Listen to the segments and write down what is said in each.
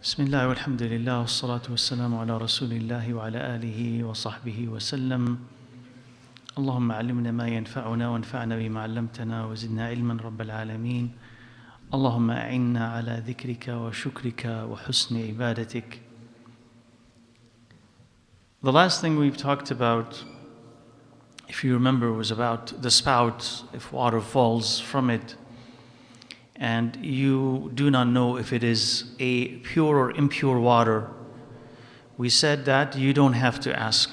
Bismillah walhamdulillah wassalatu wassalamu ala rasulillahi wa ala alihi wa sahbihi wa sallam. Allahumma alimna ma yanfa'una wa anfa'na bima 'allamtana wa zidna ilman rabbal alameen. Allahumma a'inna ala dhikrika wa shukrika wa husni ibadatik. The last thing we've talked about, if you remember, was about the spout. If water falls from it and you do not know if it is a pure or impure water, we said that you don't have to ask,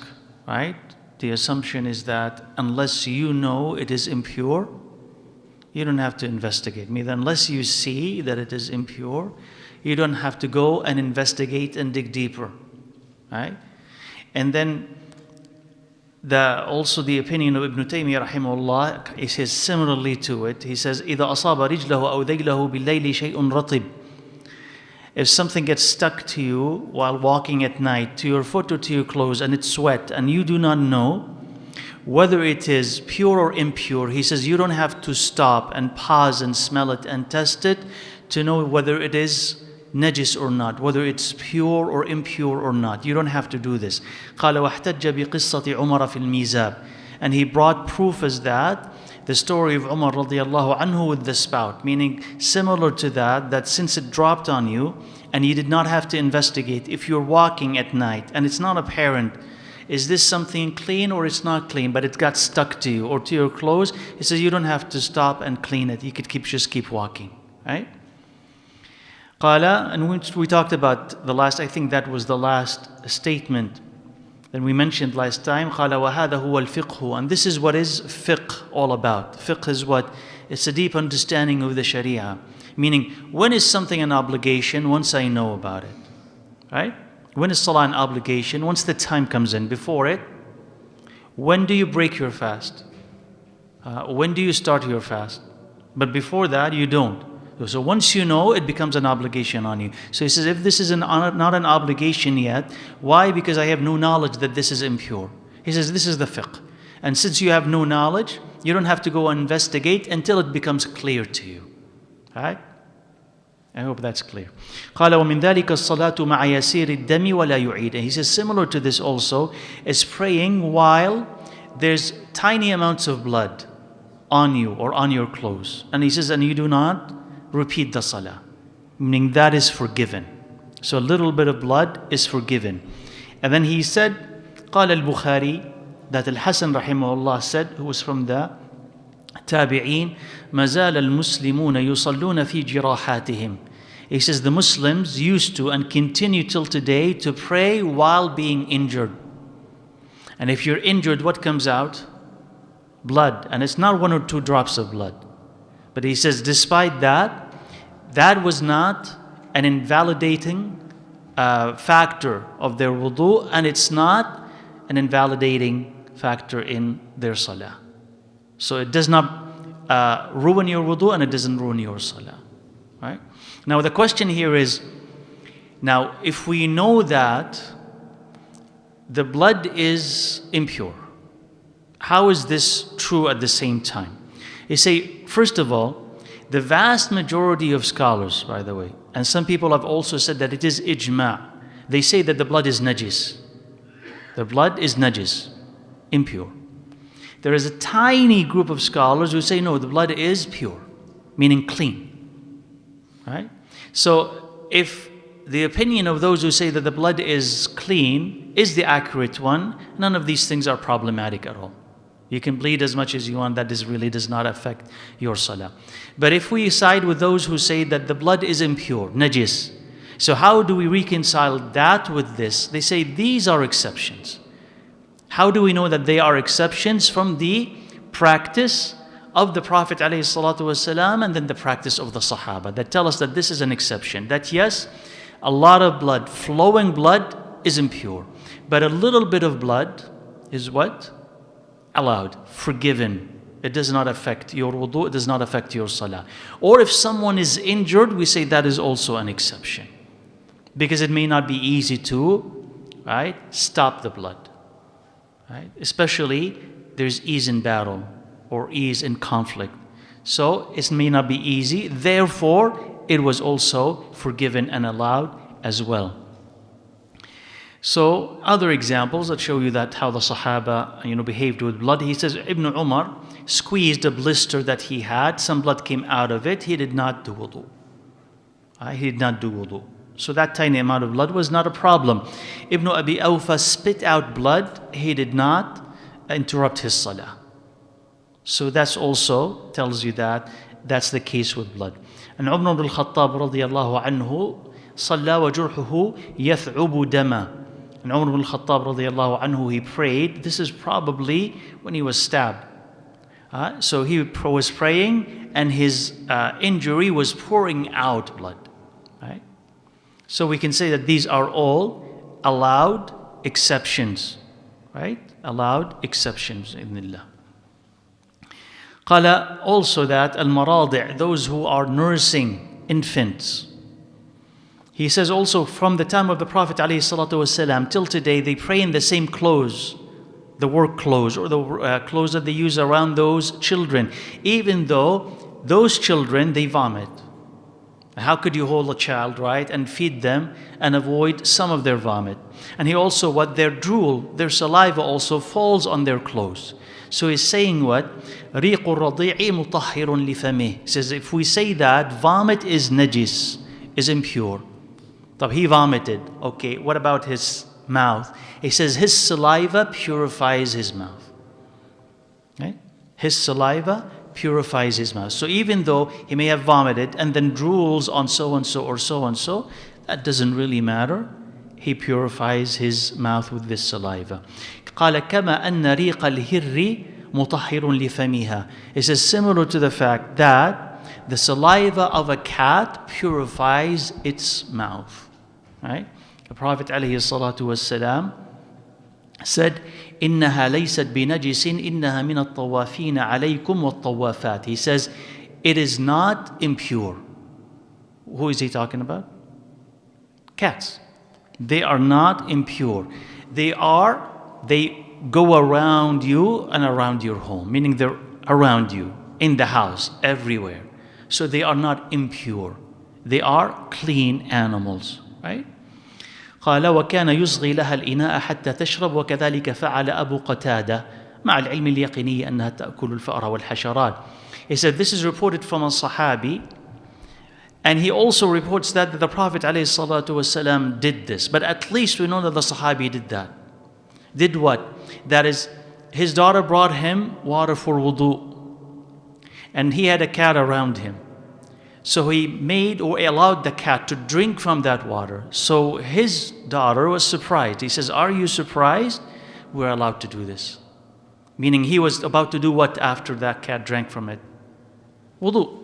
right? The assumption is that unless you know it is impure, you don't have to investigate. Meaning, unless you see that it is impure, you don't have to go and investigate and dig deeper, right? And then also the opinion of Ibn Taymiyyah rahimahullah, he says similarly to it. He says, إِذَا أَصَابَ رِجْلَهُ أَوْ ذَيْلَهُ بِاللَّيْلِ شَيْءٌ رَطِبٌ. If something gets stuck to you while walking at night, to your foot or to your clothes, and it's wet, and you do not know whether it is pure or impure, he says you don't have to stop and pause and smell it and test it to know whether it is najis or not, whether it's pure or impure or not. You don't have to do this. قال واحتج بقصة عمر في الميزاب. And he brought proof as that, the story of Umar radiallahu anhu with the spout, meaning similar to that since it dropped on you and you did not have to investigate, if you're walking at night and it's not apparent, is this something clean or it's not clean, but it got stuck to you or to your clothes, he says you don't have to stop and clean it. You could just keep walking, right? And we talked about the last, I think that was the last statement that we mentioned last time. وَهَذَا هُوَ الْفِقْهُ. And this is what is fiqh all about. Fiqh is what? It's a deep understanding of the Sharia. Meaning, when is something an obligation? Once I know about it, right? When is salah an obligation? Once the time comes in. Before it, when do you break your fast? When do you start your fast? But before that, you don't. So once you know, it becomes an obligation on you. So he says, if this is not an obligation yet, why? Because I have no knowledge that this is impure. He says, this is the fiqh. And since you have no knowledge, you don't have to go and investigate until it becomes clear to you. Right? I hope that's clear. قال ومن ذلك الصلاة مع يسير الدم ولا يعيد. And he says, similar to this also, is praying while there's tiny amounts of blood on you or on your clothes. And he says, and you do not repeat the salah, meaning that is forgiven. So a little bit of blood is forgiven. And then he said, قال البخاري, that Al-Hasan rahimahullah said, who was from the Tabi'een, ما زال المسلمون يصلون في جراحاتهم. He says the Muslims used to and continue till today to pray while being injured. And if you're injured, what comes out? Blood. And it's not 1 or 2 drops of blood. But he says, despite that, that was not an invalidating factor of their wudu, and it's not an invalidating factor in their salah. So it does not ruin your wudu, and it doesn't ruin your salah. Right? Now the question here is, now if we know that the blood is impure, how is this true at the same time? You say, first of all, the vast majority of scholars, by the way, and some people have also said that it is ijma'. They say that the blood is najis. The blood is najis, impure. There is a tiny group of scholars who say, no, the blood is pure, meaning clean. Right? So if the opinion of those who say that the blood is clean is the accurate one, none of these things are problematic at all. You can bleed as much as you want, that really does not affect your salah. But if we side with those who say that the blood is impure, najis, so how do we reconcile that with this? They say these are exceptions. How do we know that they are exceptions? From the practice of the Prophet ﷺ and then the practice of the Sahaba that tell us that this is an exception. That yes, a lot of blood, flowing blood is impure. But a little bit of blood is what? Allowed, forgiven. It does not affect your wudu, it does not affect your salah. Or if someone is injured, we say that is also an exception. Because it may not be easy to, right, stop the blood. Right? Especially there's ease in battle or ease in conflict. So it may not be easy, therefore it was also forgiven and allowed as well. So other examples that show you that how the Sahaba behaved with blood. He says Ibn Umar squeezed a blister that he had. Some blood came out of it. He did not do wudu. He did not do wudu. So that tiny amount of blood was not a problem. Ibn Abi Awfa spit out blood. He did not interrupt his salah. So that's also tells you that that's the case with blood. And Umar ibn al-Khattab radiyallahu anhu صلى وجرحه يثعب دما. And Umar ibn al-Khattab radiyallahu anhu, he prayed. This is probably when he was stabbed. So he was praying and his injury was pouring out blood. Right? So we can say that these are all allowed exceptions. Right? Allowed exceptions, idhnillah. قال also that al-maradi', those who are nursing infants. He says also from the time of the Prophet ﷺ till today, they pray in the same clothes, the work clothes or the clothes that they use around those children, even though those children, they vomit. How could you hold a child, right, and feed them and avoid some of their vomit? And he also, their drool, their saliva also falls on their clothes. So he's saying what? رِيقُ الرَّضِيعِ مُطَهِّرٌ لِفَمِهِ. He says if we say that vomit is najis, is impure. So he vomited. Okay, what about his mouth? He says his saliva purifies his mouth. Right? His saliva purifies his mouth. So even though he may have vomited and then drools on so-and-so or so-and-so, that doesn't really matter. He purifies his mouth with this saliva. قال كما أن ريق الهر مطهر لفمها. It says similar to the fact that the saliva of a cat purifies its mouth. Right? The Prophet ﷺ said, إِنَّهَا لَيْسَتْ بِنَجِسٍ إِنَّهَا مِنَ الطَّوَافِينَ عَلَيْكُمْ وَالطَّوَافَاتِ. He says, it is not impure. Who is he talking about? Cats. They are not impure. They go around you and around your home, meaning they're around you, in the house, everywhere. So they are not impure. They are clean animals, right? قال وكان يصغي لها الإناء حتى تشرب وكذلك فعل أبو قتادة مع العلم اليقيني أنها تأكل الفأر والحشرات. He said this is reported from a Sahabi, and he also reports that the Prophet ﷺ did this. But at least we know that the Sahabi did that. Did what? That is, his daughter brought him water for wudu, and he had a cat around him. So he made or allowed the cat to drink from that water. So his daughter was surprised. He says, are you surprised? We're allowed to do this. Meaning he was about to do what after that cat drank from it? Wudu.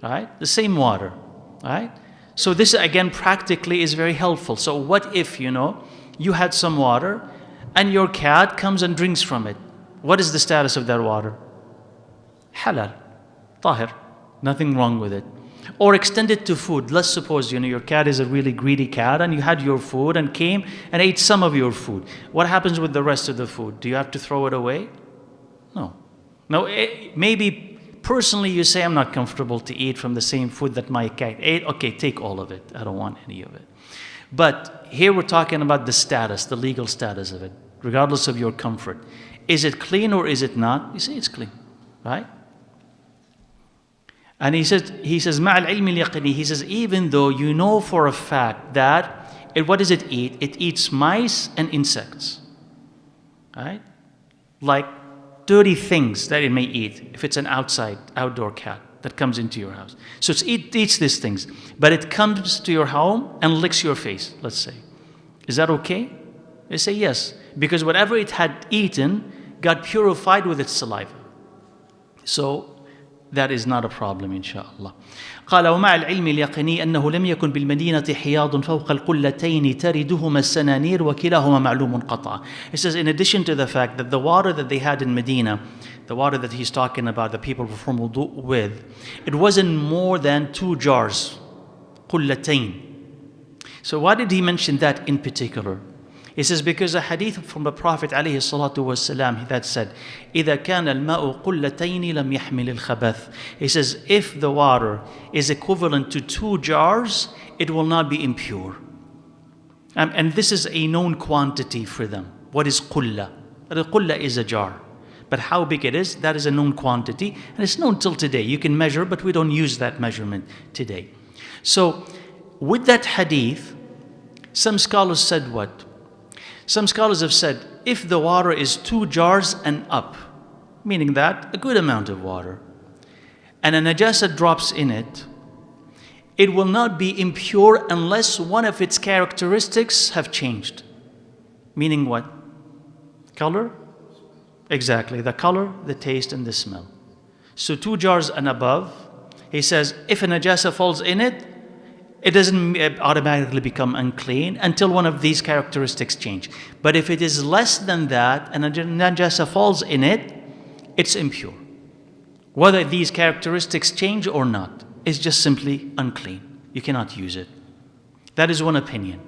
Right? The same water. Right? So this again practically is very helpful. So what if, you had some water and your cat comes and drinks from it? What is the status of that water? Halal. Tahir. Nothing wrong with it. Or extend it to food. Let's suppose your cat is a really greedy cat and you had your food and came and ate some of your food. What happens with the rest of the food? Do you have to throw it away? No. No, maybe personally you say, I'm not comfortable to eat from the same food that my cat ate. Okay, take all of it. I don't want any of it. But here we're talking about the status, the legal status of it, regardless of your comfort. Is it clean or is it not? You say it's clean, right? And he says, مع العلم اليقيني, he says, even though you know for a fact that, what does it eat? It eats mice and insects, right? Like dirty things that it may eat, if it's an outdoor cat that comes into your house. So it eats these things, but it comes to your home and licks your face, let's say. Is that okay? They say yes, because whatever it had eaten got purified with its saliva. So that is not a problem, inshallah. قال ومع العلم اليقيني أنه لم يكن بالمدينة حياض فوق القلتين تردهما السنانير وكلاهما معلوم قطعا. It says in addition to the fact that the water that they had in Medina, the water that he's talking about, the people perform wudu with, it wasn't more than 2 jars, قلتين. So why did he mention that in particular? He says because a hadith from the Prophet ﷺ that said, إِذَا كَانَ الْمَاءُ قُلَّتَيْنِ لَمْ يَحْمِلِ الْخَبَثِ. He says if the water is equivalent to 2 jars, it will not be impure. And this is a known quantity for them. What is qulla? The qulla is a jar. But how big it is, that is a known quantity. And it's known till today. You can measure, but we don't use that measurement today. So with that hadith, some scholars said what? Some scholars have said, if the water is 2 jars and up, meaning that a good amount of water, and a najasa drops in it, it will not be impure unless one of its characteristics have changed. Meaning what? Color? Exactly, the color, the taste, and the smell. So 2 jars and above, he says, if a najasa falls in it, it doesn't automatically become unclean until one of these characteristics change. But if it is less than that and a najasa falls in it, it's impure. Whether these characteristics change or not, it's just simply unclean. You cannot use it. That is one opinion.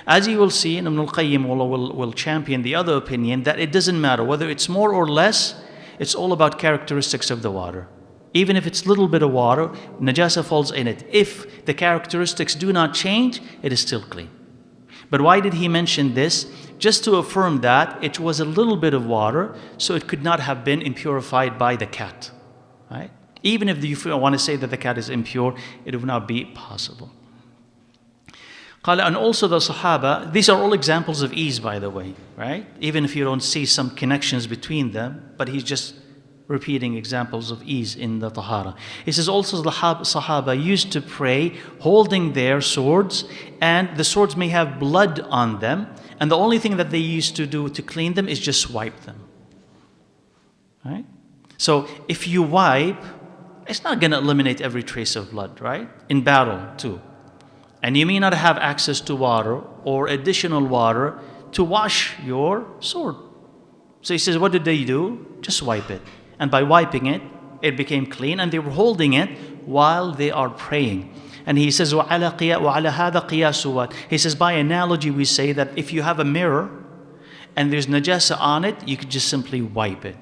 As you will see, Ibn al-Qayyim will champion the other opinion that it doesn't matter whether it's more or less, it's all about characteristics of the water. Even if it's a little bit of water, najasa falls in it. If the characteristics do not change, it is still clean. But why did he mention this? Just to affirm that it was a little bit of water, so it could not have been impurified by the cat. Right? Even if you want to say that the cat is impure, it would not be possible. And also the Sahaba, these are all examples of ease, by the way, right? Even if you don't see some connections between them, but he's just repeating examples of ease in the Tahara. He says also the Sahaba used to pray holding their swords, and the swords may have blood on them, and the only thing that they used to do to clean them is just wipe them. Right? So if you wipe, it's not going to eliminate every trace of blood, right? In battle too. And you may not have access to water or additional water to wash your sword. So he says, what did they do? Just wipe it. And by wiping it, it became clean, and they were holding it while they are praying. And he says, وَعَلَى هَذَا قِيَاسُ. He says, by analogy, we say that if you have a mirror and there's najasa on it, you could just simply wipe it.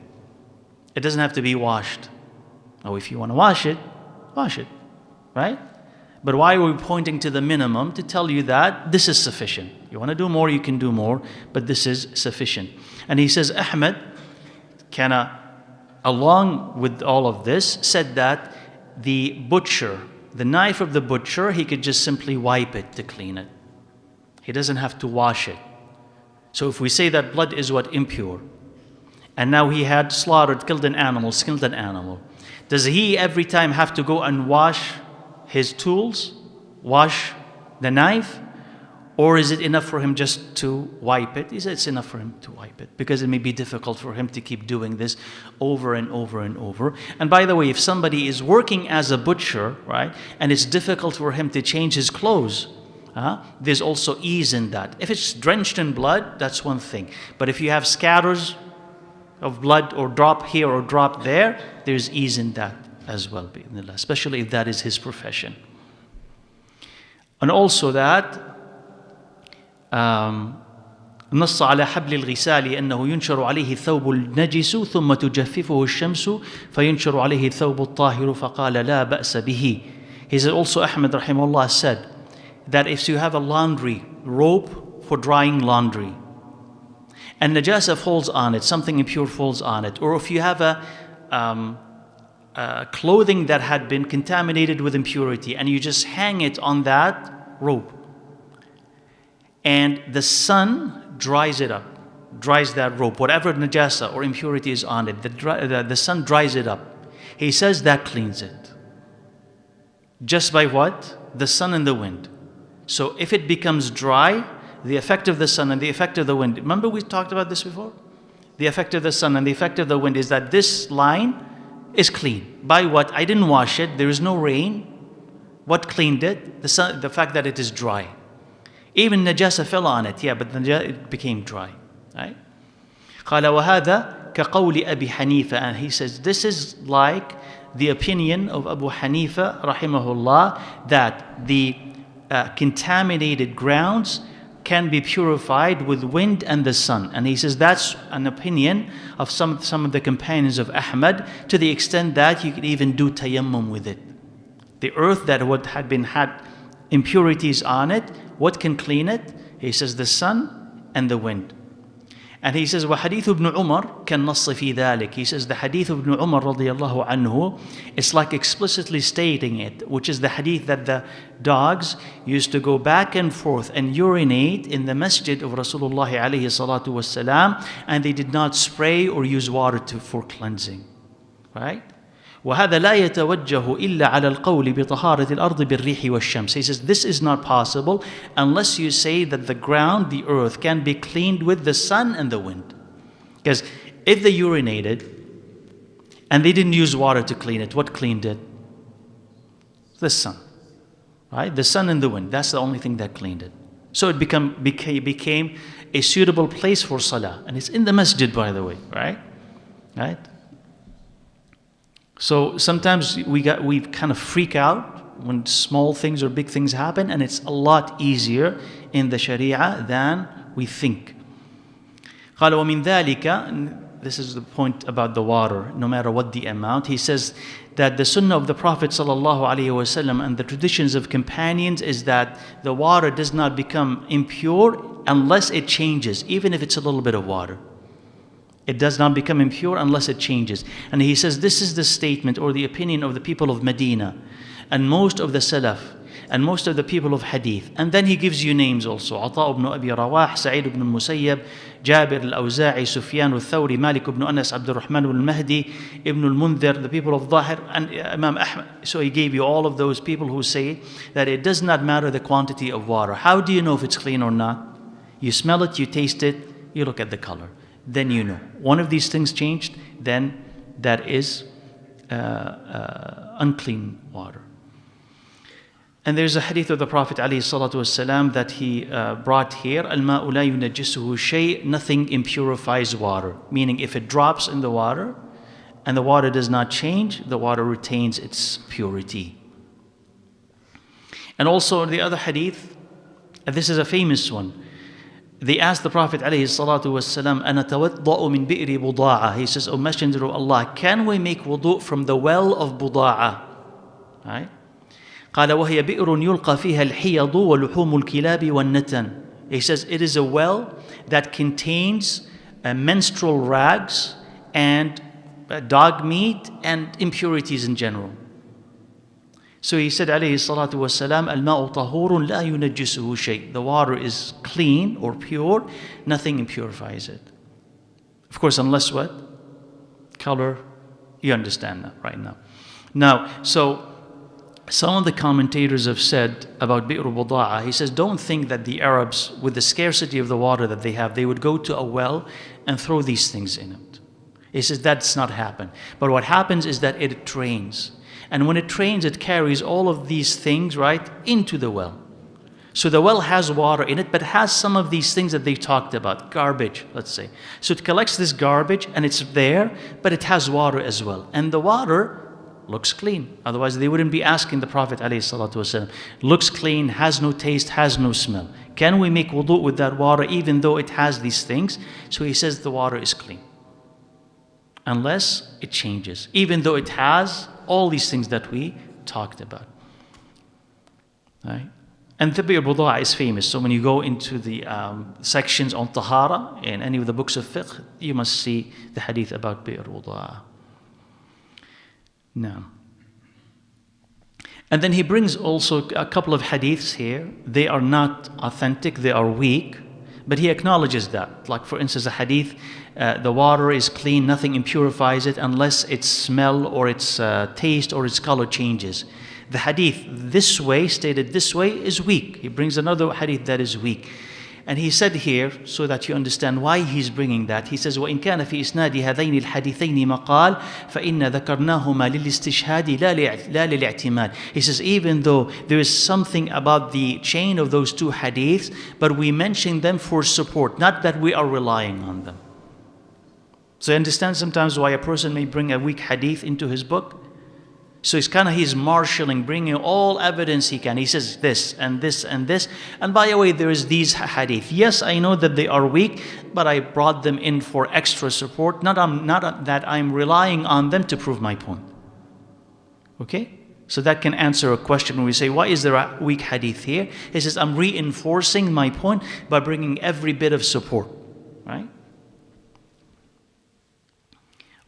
It doesn't have to be washed. Now, if you want to wash it, right? But why are we pointing to the minimum? To tell you that this is sufficient. You want to do more, you can do more, but this is sufficient. And he says, Ahmed, along with all of this, said that the butcher, the knife of the butcher, he could just simply wipe it to clean it. He doesn't have to wash it. So if we say that blood is what? Impure. And now he had slaughtered, killed an animal, skinned an animal. Does he every time have to go and wash his tools, wash the knife? Or is it enough for him just to wipe it? He said it's enough for him to wipe it, because it may be difficult for him to keep doing this over and over and over. And by the way, if somebody is working as a butcher, right, and it's difficult for him to change his clothes, there's also ease in that. If it's drenched in blood, that's one thing. But if you have scatters of blood or drop here or drop there, there's ease in that as well, especially if that is his profession. And also that نص على حبل الغسال أنه ينشر عليه الثوب النجس ثم تجففه الشمس فينشر عليه الثوب الطاهر فقال لا بأس به. He said also, Ahmed rahimahullah said that if you have a laundry rope for drying laundry and najasa falls on it, something impure falls on it, or if you have a clothing that had been contaminated with impurity and you just hang it on that rope, and the sun dries it up, dries that rope, whatever najasa or impurity is on it, the sun dries it up. He says that cleans it. Just by what? The sun and the wind. So if it becomes dry, the effect of the sun and the effect of the wind, remember we talked about this before? The effect of the sun and the effect of the wind is that this line is clean. By what? I didn't wash it, there is no rain. What cleaned it? The fact that it is dry. Even najasa fell on it, yeah, but it became dry. Right? قال وهذا كقول أبي حنيفة, and he says this is like the opinion of Abu Hanifa rahimahullah, that the contaminated grounds can be purified with wind and the sun. And he says that's an opinion of some of the companions of Ahmad, to the extent that you could even do tayammum with it. The earth that had impurities on it, what can clean it? He says the sun and the wind. And he says, وَحَدِيثُ ابْنُ عُمَرْ كَالنَّصِّ فِي ذَلك. He says the hadith of Ibn Umar radiallahu anhu, it's like explicitly stating it, which is the hadith that the dogs used to go back and forth and urinate in the masjid of Rasulullah alayhi salatu wasalam, and they did not spray or use water for cleansing. Right? وهذا لا يتوجه إلا على القول بطهارة الأرض بالريح والشمس. He says this is not possible unless you say that the ground, the earth, can be cleaned with the sun and the wind. Because if they urinated and they didn't use water to clean it, what cleaned it? The sun. Right? The sun and the wind. That's the only thing that cleaned it. So it became a suitable place for salah. And it's in the masjid, by the way. Right? Right? So sometimes we kind of freak out when small things or big things happen, and it's a lot easier in the Sharia than we think. قال ومن ذلك, this is the point about the water, no matter what the amount. He says that the sunnah of the Prophet ﷺ and the traditions of companions is that the water does not become impure unless it changes, even if it's a little bit of water. It does not become impure unless it changes. And he says this is the statement or the opinion of the people of Medina and most of the Salaf and most of the people of Hadith. And then he gives you names also. Ata ibn Abi Rawah, Sa'id ibn al-Musayyab, Jabir al-Awza'i, Sufyan al-Thawri, Malik ibn Anas, Abdul Rahman al-Mahdi, Ibn al-Mundhir, the people of Zahir, and Imam Ahmad. So he gave you all of those people who say that it does not matter the quantity of water. How do you know if it's clean or not? You smell it, you taste it, you look at the color. Then you know. One of these things changed, then that is unclean water. And there's a hadith of the Prophet ﷺ that he brought here, الْمَاءُ لَا يُنَجِّسُهُ شَيْءٍ, nothing impurifies water. Meaning if it drops in the water and the water does not change, the water retains its purity. And also the other hadith, and this is a famous one, they asked the Prophet ﷺ, أَنَتَوَضَّأُ مِنْ بِئْرِ بُضَاعَةٍ. He says, O Messenger of Allah, can we make wudu from the well of Buda'a? Right? قال وهي بئر يلقى فيها الحيض ولحوم الكلاب والنتن. He says it is a well that contains menstrual rags and dog meat and impurities in general. So he said عليه الصلاة والسلام الماء طهور لا ينجسه شيء. The water is clean or pure, nothing impurifies it. Of course, unless what? Color. You understand that right now. Now, so some of the commentators have said about Bi'r Buda'a, he says, don't think that the Arabs, with the scarcity of the water that they have, they would go to a well and throw these things in it. He says that's not happen. But what happens is that it drains. And when it drains, it carries all of these things, right, into the well. So the well has water in it, but has some of these things that they talked about, garbage, let's say. So it collects this garbage and it's there, but it has water as well. And the water looks clean. Otherwise, they wouldn't be asking the Prophet ﷺ. Looks clean, has no taste, has no smell. Can we make wudu with that water even though it has these things? So he says the water is clean. Unless it changes. Even though it has all these things that we talked about. Right? And the Bi'r Buda'a is famous. So when you go into the sections on Tahara in any of the books of fiqh, you must see the hadith about Bi'r Buda'a. Now, and then he brings also a couple of hadiths here. They are not authentic, they are weak, but he acknowledges that. Like for instance, a hadith, the water is clean, nothing impurifies it unless its smell or its taste or its color changes. The hadith this way, stated this way, is weak. He brings another hadith that is weak. And he said here, so that you understand why he's bringing that, he says, وَإِنْ كَانَ فِي إِسْنَادِ هَذَيْنِ الْحَدِيثَيْنِ مَقَالٍ فَإِنَّ ذَكَرْنَاهُمَا لِلْإِسْتِشْهَادِ لَا لِلْإِعْتِمَادِ. He says, even though there is something about the chain of those two hadiths, but we mention them for support, not that we are relying on them. So you understand sometimes why a person may bring a weak hadith into his book? So he's marshalling, bringing all evidence he can. He says this and this and this. And by the way, there is these hadith. Yes, I know that they are weak, but I brought them in for extra support. Not that I'm relying on them to prove my point. Okay? So that can answer a question when we say, why is there a weak hadith here? He says, I'm reinforcing my point by bringing every bit of support. Right?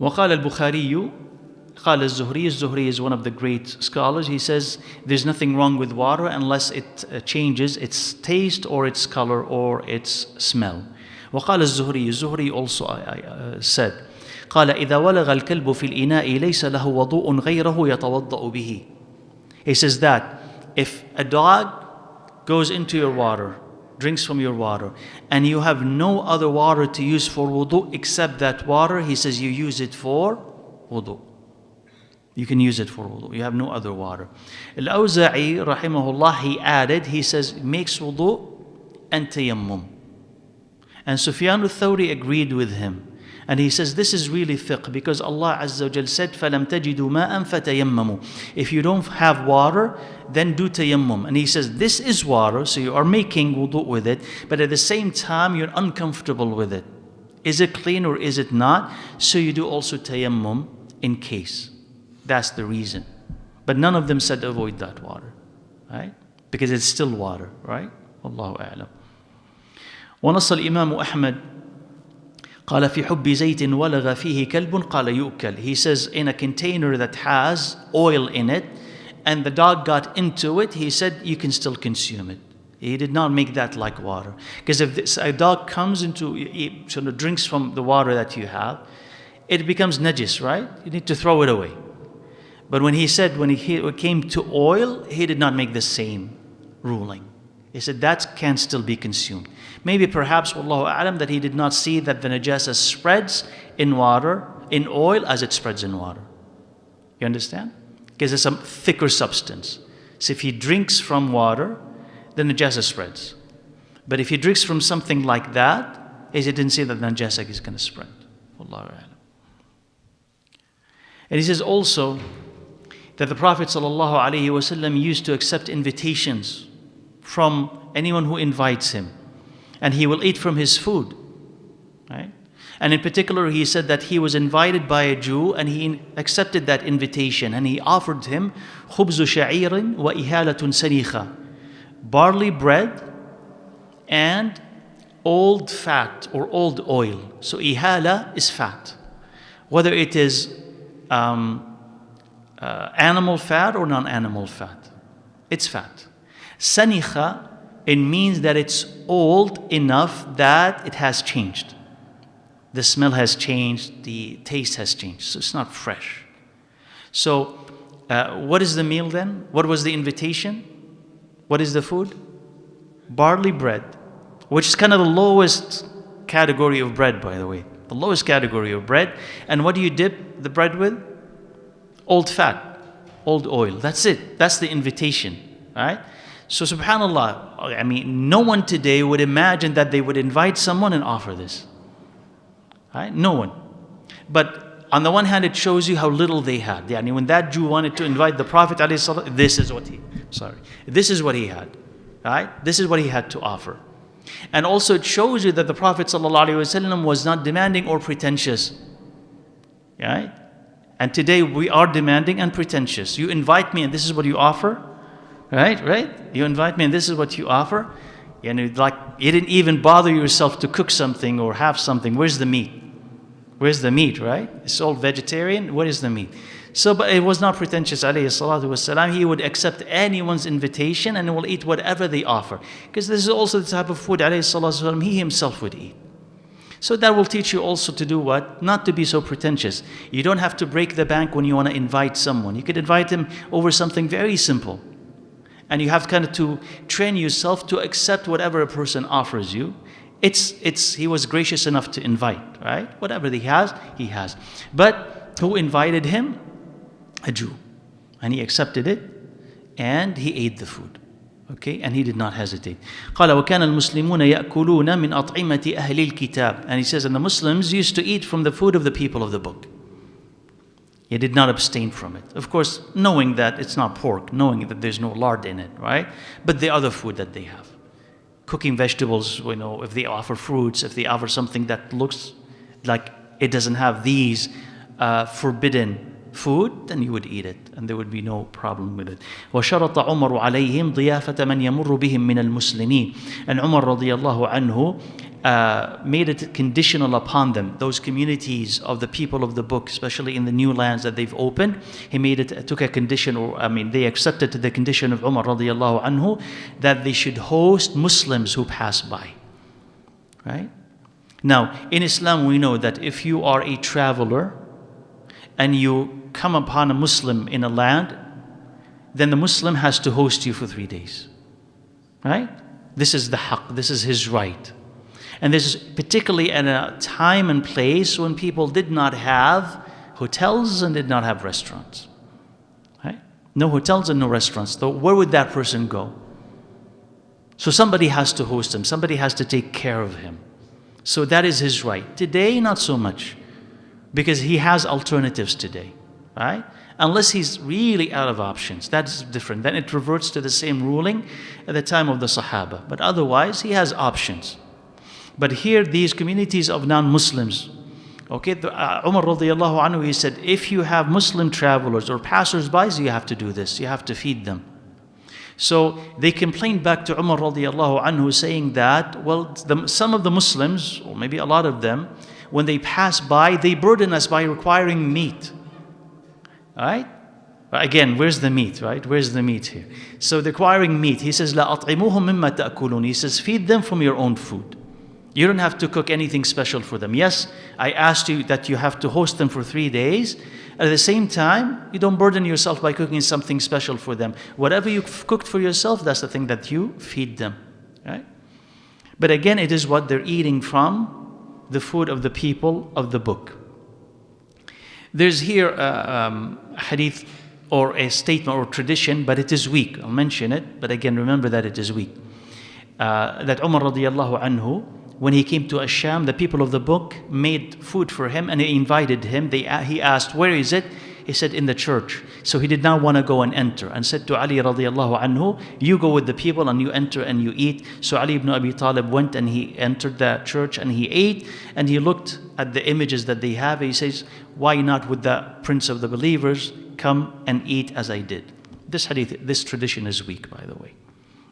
وقال البخاري قال الزهري. الزهري is one of the great scholars. He says there's nothing wrong with water unless it changes its taste or its color or its smell. وقال الزهري. الزهري also said قال إذا ولغ الكلب في الإناء ليس له وضوء غيره يتوضأ به. He says that if a dog goes into your water, drinks from your water, and you have no other water to use for wudu except that water, he says you use it for wudu. You can use it for wudu. You have no other water. Al-Awza'i, rahimahullah, he added, he says, makes wudu and tayammum. And Sufyan al-Thawri agreed with him. And he says, this is really fiqh, because Allah Azza wa Jal said, فَلَمْ تَجِدُوا مَاءً فَتَيَمَّمُوا. If you don't have water, then do tayammum. And he says, this is water, so you are making wudu with it, but at the same time, you're uncomfortable with it. Is it clean or is it not? So you do also tayammum in case. That's the reason. But none of them said avoid that water, right? Because it's still water, right? Wallahu a'lam. ونص الإمام أحمد قال في حب زيت ولغ فيه كلب قال يؤكل. He says in a container that has oil in it and the dog got into it, he said you can still consume it. He did not make that like water. Because if a dog comes into, sort of drinks from the water that you have, it becomes najis, right? You need to throw it away. But when he said, when it came to oil, he did not make the same ruling. He said that can still be consumed. Maybe perhaps, wallahu a'lam, that he did not see that the najasa spreads in water, in oil, as it spreads in water. You understand? Because it's a thicker substance. So if he drinks from water, the najasa spreads. But if he drinks from something like that, he didn't see that the najasa is going to spread. Wallahu a'lam. And he says also that the Prophet ﷺ used to accept invitations from anyone who invites him, and he will eat from his food, right? And in particular, he said that he was invited by a Jew, and he accepted that invitation, and he offered him خبز شعير وإهالة سنيخة, barley bread and old fat or old oil. So ihala is fat, whether it is animal fat or non-animal fat. It's fat. Sanikha, it means that it's old enough that it has changed. The smell has changed, the taste has changed, so it's not fresh. So what is the meal then? What was the invitation? What is the food? Barley bread, which is kind of the lowest category of bread, by the way. The lowest category of bread. And what do you dip the bread with? Old fat, old oil. That's it. That's the invitation, right? So subhanallah, I mean, no one today would imagine that they would invite someone and offer this. Right? No one. But on the one hand, it shows you how little they had. Yani when that Jew wanted to invite the Prophet, this is what he had. Right? This is what he had to offer. And also it shows you that the Prophet ﷺ was not demanding or pretentious. Right? And today we are demanding and pretentious. You invite me and this is what you offer. Right? You invite me and this is what you offer. And like you didn't even bother yourself to cook something or have something. Where's the meat? Where's the meat, right? It's all vegetarian. Where is the meat? So, but it was not pretentious, alayhi salatu wasalam. He would accept anyone's invitation and will eat whatever they offer. Because this is also the type of food, alayhi salatu wasalam, he himself would eat. So that will teach you also to do what? Not to be so pretentious. You don't have to break the bank when you want to invite someone. You could invite him over something very simple. And you have kind of to train yourself to accept whatever a person offers you. He was gracious enough to invite, right? Whatever he has, he has. But who invited him? A Jew. And he accepted it, and he ate the food. Okay? And he did not hesitate. قال وكان المسلمون يأكلون من أطعمة أهل الكتاب. And he says, and the Muslims used to eat from the food of the people of the book. He did not abstain from it. Of course, knowing that it's not pork, knowing that there's no lard in it, right? But the other food that they have. Cooking vegetables, if they offer fruits, if they offer something that looks like it doesn't have these forbidden food, then you would eat it, and there would be no problem with it. وَشَرَطَ عُمَرُ عَلَيْهِمْ ضِيَافَةَ مَنْ يَمُرُّ بِهِمْ مِنَ الْمُسْلِمِينَ. And Umar radiallahu anhu made it conditional upon them, those communities of the people of the book, especially in the new lands that they've opened. He made it, took a condition, they accepted to the condition of Umar radiallahu anhu that they should host Muslims who pass by. Right? Now, in Islam, we know that if you are a traveler and you come upon a Muslim in a land, then the Muslim has to host you for 3 days. Right? This is the haqq, this is his right. And this is particularly at a time and place when people did not have hotels and did not have restaurants. Right? No hotels and no restaurants. So where would that person go? So somebody has to host him, somebody has to take care of him. So that is his right. Today, not so much, because he has alternatives today, right? Unless he's really out of options, that's different. Then it reverts to the same ruling at the time of the Sahaba. But otherwise, he has options. But here, these communities of non-Muslims, okay, Umar radiallahu anhu, he said, if you have Muslim travelers or passers-by, you have to do this. You have to feed them. So they complained back to Umar radiallahu anhu saying that, well, some of the Muslims, or maybe a lot of them, when they pass by, they burden us by requiring meat. Alright? Again, where's the meat, right? Where's the meat here? So they're requiring meat. He says, لَا أَطْعِمُوهُمْ مِمَّا تَأْكُلُونَ. He says, feed them from your own food. You don't have to cook anything special for them. Yes, I asked you that you have to host them for 3 days. At the same time, you don't burden yourself by cooking something special for them. Whatever you've cooked for yourself, that's the thing that you feed them. Right? But again, it is what they're eating from the food of the people of the book. There's here a hadith or a statement or tradition, but it is weak. I'll mention it, but again, remember that it is weak. That Umar radiallahu anhu, when he came to Asham, the people of the book made food for him and he invited him. He asked, where is it? He said, in the church. So he did not want to go and enter, and said to Ali radiallahu anhu, you go with the people and you enter and you eat. So Ali ibn Abi Talib went and he entered the church and he ate, and he looked at the images that they have. He says, why not with the Prince of the Believers come and eat as I did? This hadith, this tradition is weak, by the way.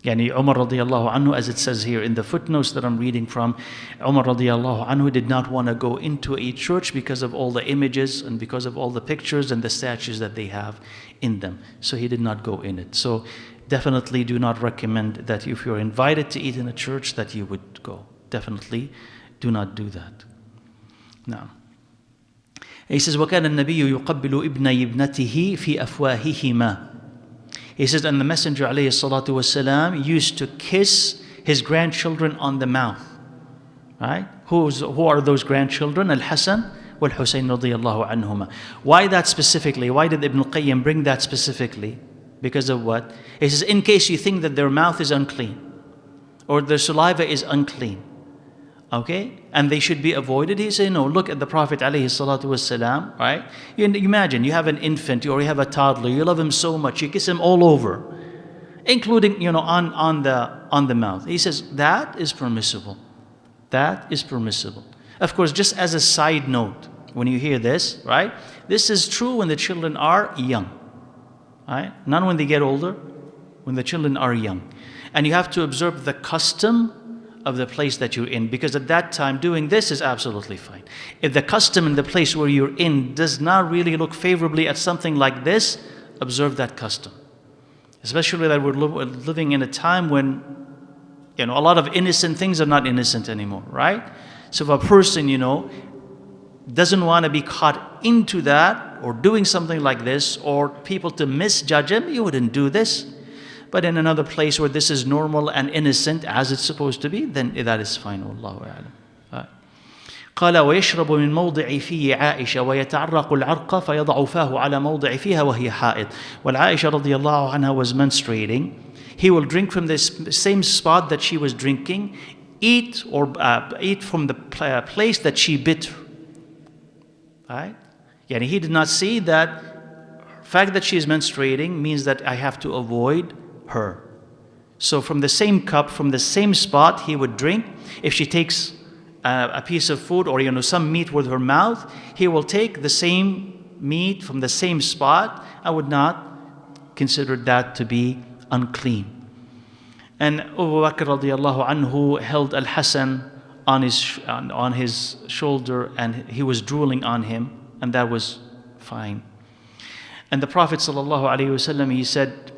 Yani Umar radiallahu anhu, as it says here in the footnotes that I'm reading from, Umar radiallahu anhu did not want to go into a church because of all the images and because of all the pictures and the statues that they have in them. So he did not go in it. So definitely do not recommend that if you're invited to eat in a church that you would go. Definitely do not do that. Now, he says, وَكَانَ النَّبِيُّ يُقَبِّلُ ابْنَيِ ابْنَتِهِ فِي أَفْوَاهِهِمَا. He says, and the Messenger alayhi salatu wasalam used to kiss his grandchildren on the mouth. Right? Who are those grandchildren? Al-Hasan wal-Husayn radiyallahu anhuma. Why that specifically? Why did Ibn al-Qayyim bring that specifically? Because of what? He says, in case you think that their mouth is unclean or their saliva is unclean, okay, and they should be avoided. He said, no, look at the Prophet alayhi salatu wasalam, right? You imagine you have an infant or you have a toddler, you love him so much, you kiss him all over, including, on the mouth. He says, that is permissible. That is permissible. Of course, just as a side note, when you hear this, right? This is true when the children are young, right? Not when they get older, when the children are young. And you have to observe the custom of the place that you're in, because at that time doing this is absolutely fine. If the custom in the place where you're in does not really look favorably at something like this, observe that custom. Especially that we're living in a time when a lot of innocent things are not innocent anymore, right? So if a person, doesn't want to be caught into that or doing something like this, or people to misjudge him, you wouldn't do this. But in another place where this is normal and innocent as it's supposed to be, then that is fine. Wallahu a'lam. قال ويشرب من موضع فيه عائشة ويتعرق العرق فيضع فاه على موضع فيها وهي حائض. When Aisha radiallahu anha was menstruating, he will drink from the same spot that she was drinking, eat from the place that she bit. Right? Yani he did not see that fact that she is menstruating means that I have to avoid her. So from the same cup, from the same spot, he would drink. If she takes a piece of food or some meat with her mouth, he will take the same meat from the same spot, I would not consider that to be unclean. And Abu Bakr radiallahu anhu held Al-Hasan on his shoulder, and he was drooling on him, and that was fine. And the Prophet sallallahu alaihi wasallam, he said,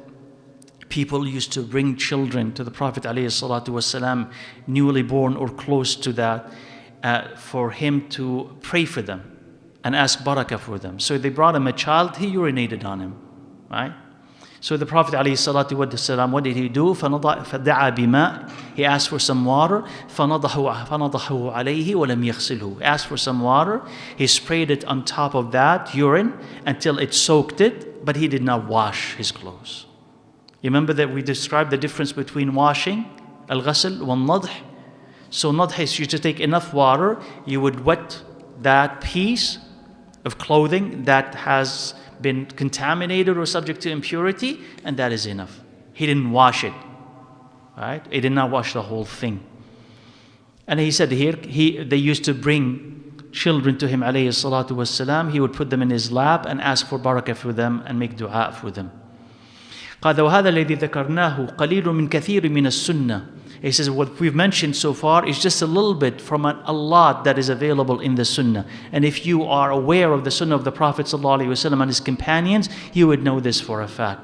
people used to bring children to the Prophet alayhi salatu wasalam, newly born or close to that, for him to pray for them and ask barakah for them. So they brought him a child, he urinated on him, right? So the Prophet alayhi salatu wasalam, what did he do? فَدَعَى بِمَاء. He asked for some water. فَنَضَحُوا عَلَيْهِ وَلَمْ يَغْسِلْهُ. He asked for some water. He sprayed it on top of that urine until it soaked it, but he did not wash his clothes. You remember that we described the difference between washing, al-ghasl, wal-nadh. So nadh is you to take enough water, you would wet that piece of clothing that has been contaminated or subject to impurity, and that is enough. He didn't wash it, right? He did not wash the whole thing. And he said here, they used to bring children to him, alayhi salatu wassalam. He would put them in his lap and ask for barakah for them and make dua for them. قال وهذا الذي ذكرناه قليل من كثير من السنة. He says what we've mentioned so far is just a little bit from a lot that is available in the sunnah. And if you are aware of the sunnah of the Prophet ﷺ and his companions, you would know this for a fact.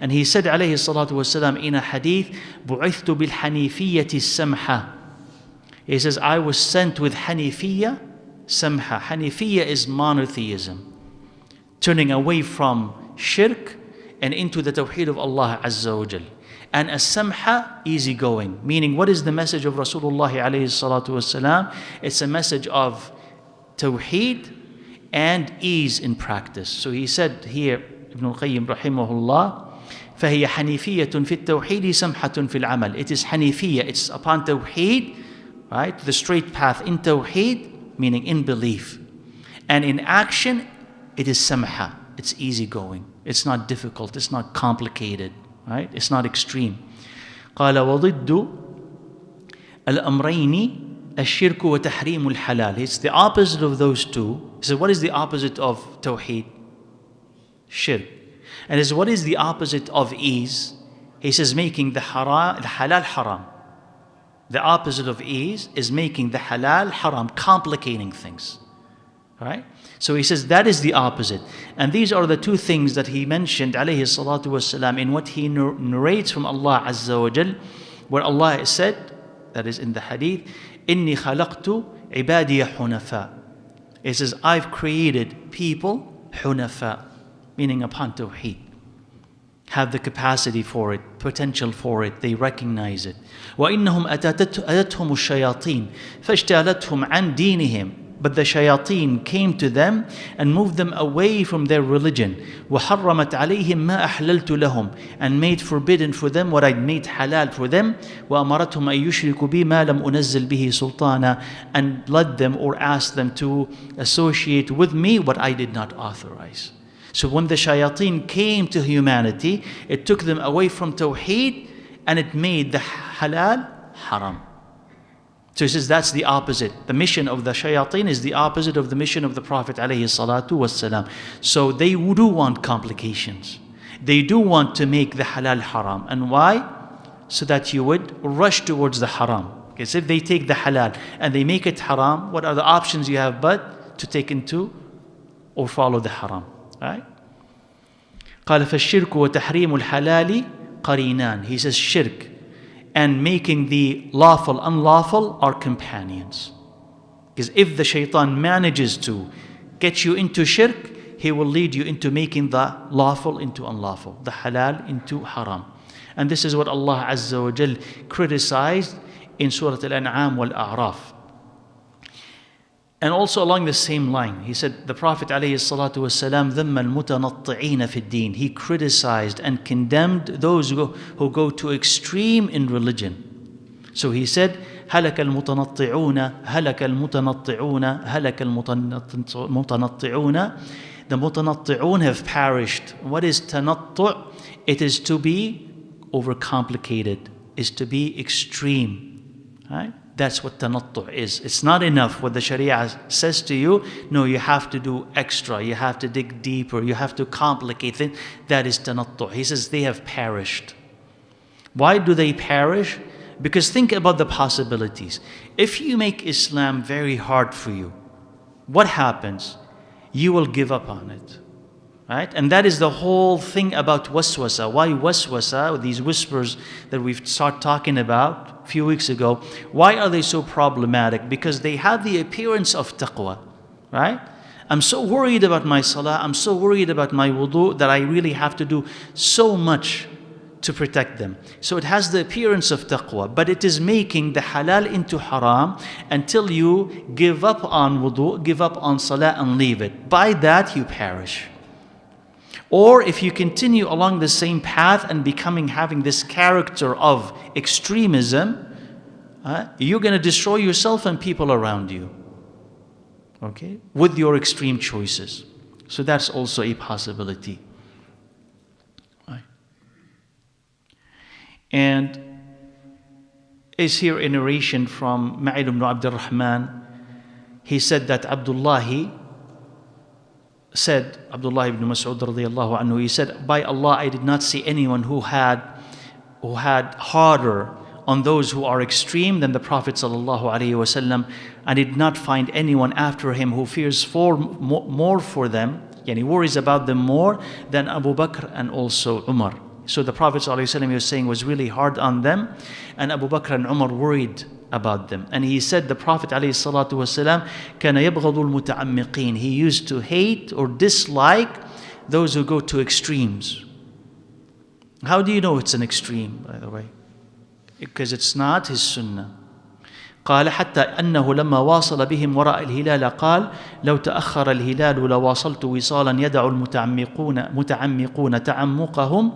And he said alayhi salatu wasalam in a hadith, بُعِثْتُ بِالْحَنِيفِيَّةِ السَّمْحَةِ. He says, I was sent with Hanifiyya Samha. Hanifiyya is monotheism, turning away from shirk and into the tawheed of Allah Azza wa Jal. And as-samha, easygoing. Meaning, what is the message of Rasulullah alayhi salatu wasalam? It's a message of tawheed and ease in practice. So he said here, Ibn al-Qayyim rahimahullah, فَهِيَ حَنِيفِيَّةٌ فِي التَّوْحِيدِ سَمْحَةٌ فِي الْعَمَلِ. It is Hanifiyya, it's upon tawheed, right? The straight path in tawheed, meaning in belief. And in action, it is samha, it's easygoing. It's not difficult, it's not complicated, right? It's not extreme. قال وضد الأمرين الشرك وتحريم الحلال. It's the opposite of those two. He said, what is the opposite of tawheed? Shirk. And he says, what is the opposite of ease? He says, making the halal haram. The opposite of ease is making the halal haram, complicating things. Right? So he says that is the opposite. And these are the two things that he mentioned alayhi salatu wasalam in what he narrates from Allah Azza wa Jal, where Allah said, that is in the hadith, إِنِّي خَلَقْتُ عِبَادِيَ حُنَفَاء. It says, I've created people hunafa, meaning upon tawheed. Have the capacity for it, potential for it, they recognize it. وَإِنَّهُمْ أَتَتْهُمُ الشَّيَاطِينَ فَاجْتَالَتْهُمْ عَنْ دِينِهِمْ. But the shayateen came to them and moved them away from their religion. وَحَرَّمَتْ عَلَيْهِمْ مَا أَحْلَلْتُ لَهُمْ. And made forbidden for them what I made halal for them. وَأَمَرَتْهُمْ أَن يُشْرِكُوا بِي مَا لَمْ أُنَزِّلْ بِهِ سُلْطَانًا. And led them or asked them to associate with me what I did not authorize. So when the shayateen came to humanity, it took them away from tawheed and it made the halal haram. So he says that's the opposite. The mission of the shayateen is the opposite of the mission of the Prophet alayhi salatu wassalam. So they do want complications. They do want to make the halal haram. And why? So that you would rush towards the haram. Because if they take the halal and they make it haram, what are the options you have but to take into or follow the haram? Right? قال فالشرك وتحريم الحلال قرينان. He says shirk and making the lawful unlawful are companions. Because if the shaitan manages to get you into shirk, he will lead you into making the lawful into unlawful, the halal into haram. And this is what Allah Azza wa Jal criticized in Surah Al-An'am wal-A'raf. And also along the same line, he said, the Prophet ﷺ ذَمَّ الْمُتَنَطِّعِينَ فِي الدِّينِ. He criticized and condemned those who go to extreme in religion. So he said, هَلَكَ الْمُتَنَطِّعُونَ هَلَكَ الْمُتَنَطِّعُونَ هَلَكَ الْمُتَنَطِّعُونَ. The mutanatti'un have perished. What is tanattu'? It is to be overcomplicated, is to be extreme. Right? That's what tanattu is. It's not enough what the Sharia says to you. No, you have to do extra. You have to dig deeper. You have to complicate it. That is tanattu. He says they have perished. Why do they perish? Because think about the possibilities. If you make Islam very hard for you, what happens? You will give up on it. Right? And that is the whole thing about waswasa. Why waswasa, these whispers that we've started talking about a few weeks ago, why are they so problematic? Because they have the appearance of taqwa. Right? I'm so worried about my salah, I'm so worried about my wudu that I really have to do so much to protect them. So it has the appearance of taqwa, but it is making the halal into haram until you give up on wudu, give up on salah and leave it. By that you perish. Or if you continue along the same path and having this character of extremism, you're going to destroy yourself and people around you. Okay? With your extreme choices. So that's also a possibility. And is here a narration from Ma'id ibn Abd al-Rahman. He said that Abdullah ibn Mas'ud radiyallahu anhu, he said, by Allah, I did not see anyone who had harder on those who are extreme than the Prophet sallallahu alaihi wasallam. I did not find anyone after him who fears more for them, and he worries about them more than Abu Bakr and also Umar. So the Prophet ﷺ, he was saying, was really hard on them, and Abu Bakr and Umar worried about them. And he said, the Prophet ﷺ, كَانَ يَبْغَضُ الْمُتَعَمِّقِينَ. He used to hate or dislike those who go to extremes. How do you know it's an extreme, by the way? Because it's not his sunnah. قال حتى أنه لما واصل بهم وراء الهلال قال لو تأخر الهلال لواصلت وصالا يدع المتعمقون تعمقهم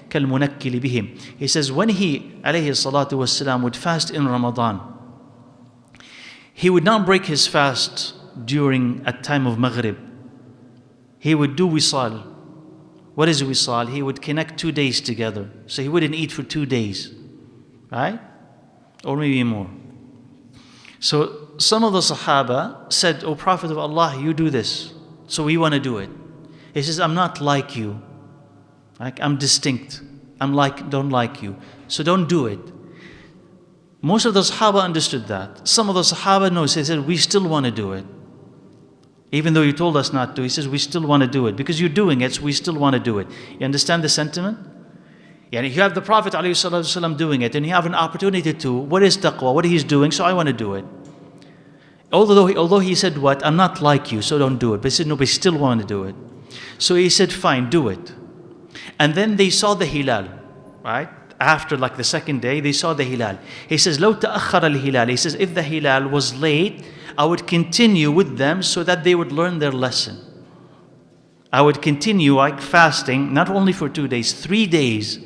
كالمنكل بهم. He says when he عليه الصلاة والسلام would fast in Ramadan, he would not break his fast during a time of Maghrib. He would do wisal. What is wisal? He would connect 2 days together. So he wouldn't eat for 2 days. Right? Or maybe more. So some of the Sahaba said, "O Prophet of Allah, you do this. So we want to do it." He says, "I'm not like you. Like, I'm distinct. Don't like you. So don't do it." Most of the Sahaba understood that. Some of the Sahaba knows. They said, "We still want to do it. Even though you told us not to." He says, "We still want to do it. Because you're doing it, so we still want to do it." You understand the sentiment? Yeah, if you have the Prophet ﷺ doing it, and you have an opportunity to, what is taqwa? What he's doing, so I want to do it. Although he said what? "I'm not like you, so don't do it." But he said, "No, but I still want to do it." So he said, "Fine, do it." And then they saw the hilal, right? After like the second day, they saw the hilal. He says, لو تأخر الهلال. He says, if the hilal was late, I would continue with them so that they would learn their lesson. I would continue like fasting, not only for 2 days, 3 days,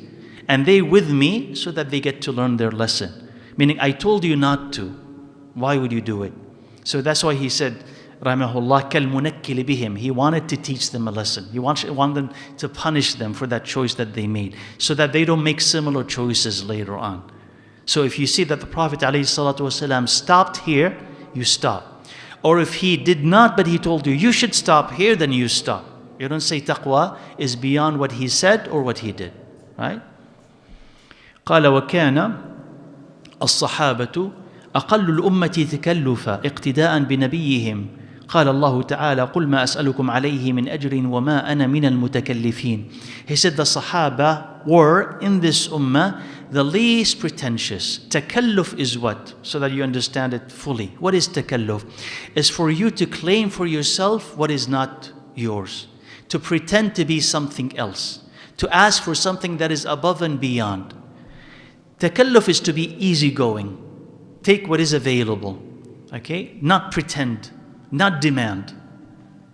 and they with me so that they get to learn their lesson. Meaning, I told you not to. Why would you do it? So that's why he said, Rahimahullah, كَالْمُنَكِّلِ بِهِمْ. He wanted to teach them a lesson. He wanted them to punish them for that choice that they made, so that they don't make similar choices later on. So if you see that the Prophet ﷺ stopped here, you stop. Or if he did not, but he told you, you should stop here, then you stop. You don't say taqwa is beyond what he said or what he did. Right? قال وكان الصحابة أقل الأمة تكلفا اقتداء بنبيهم قال الله تعالى قل ما أسألكم عليه من أجر وما أنا من المتكلفين. He said the Sahaba were in this ummah the least pretentious. Takalluf is what? So that you understand it fully. What is takalluf? It's for you to claim for yourself what is not yours. To pretend to be something else. To ask for something that is above and beyond. Takalluf is to be easygoing. Take what is available. Okay? Not pretend. Not demand.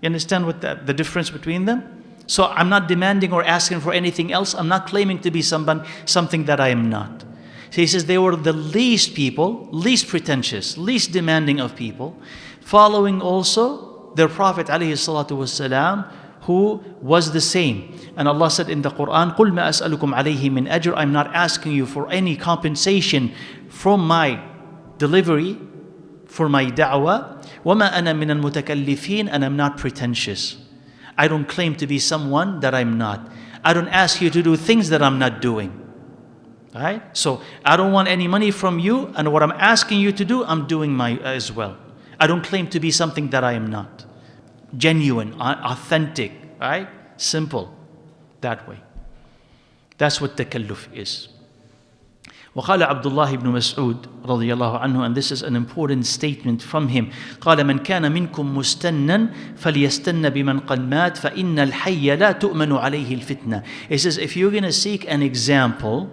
You understand what the difference between them? So I'm not demanding or asking for anything else. I'm not claiming to be something that I am not. So he says they were the least people, least pretentious, least demanding of people, following also their Prophet ﷺ, who was the same. And Allah said in the Quran, قُلْ مَا أَسْأَلُكُمْ عَلَيْهِ مِنْ أَجْرٍ. I'm not asking you for any compensation from my delivery for my da'wah. وَمَا أَنَا مِنَ الْمُتَكَلِّفِينَ, and I'm not pretentious. I don't claim to be someone that I'm not. I don't ask you to do things that I'm not doing. Right? So I don't want any money from you, and what I'm asking you to do, I'm doing my as well. I don't claim to be something that I am not. Genuine, authentic, right? Simple. That way. That's what takalluf is. وقال عبد الله بن مسعود رضي الله عنه, and this is an important statement from him. قال من كان منكم مستنا فليستن بمن قد مات فإن الحي لا تؤمن عليه الفتنة. He says, if you're going to seek an example,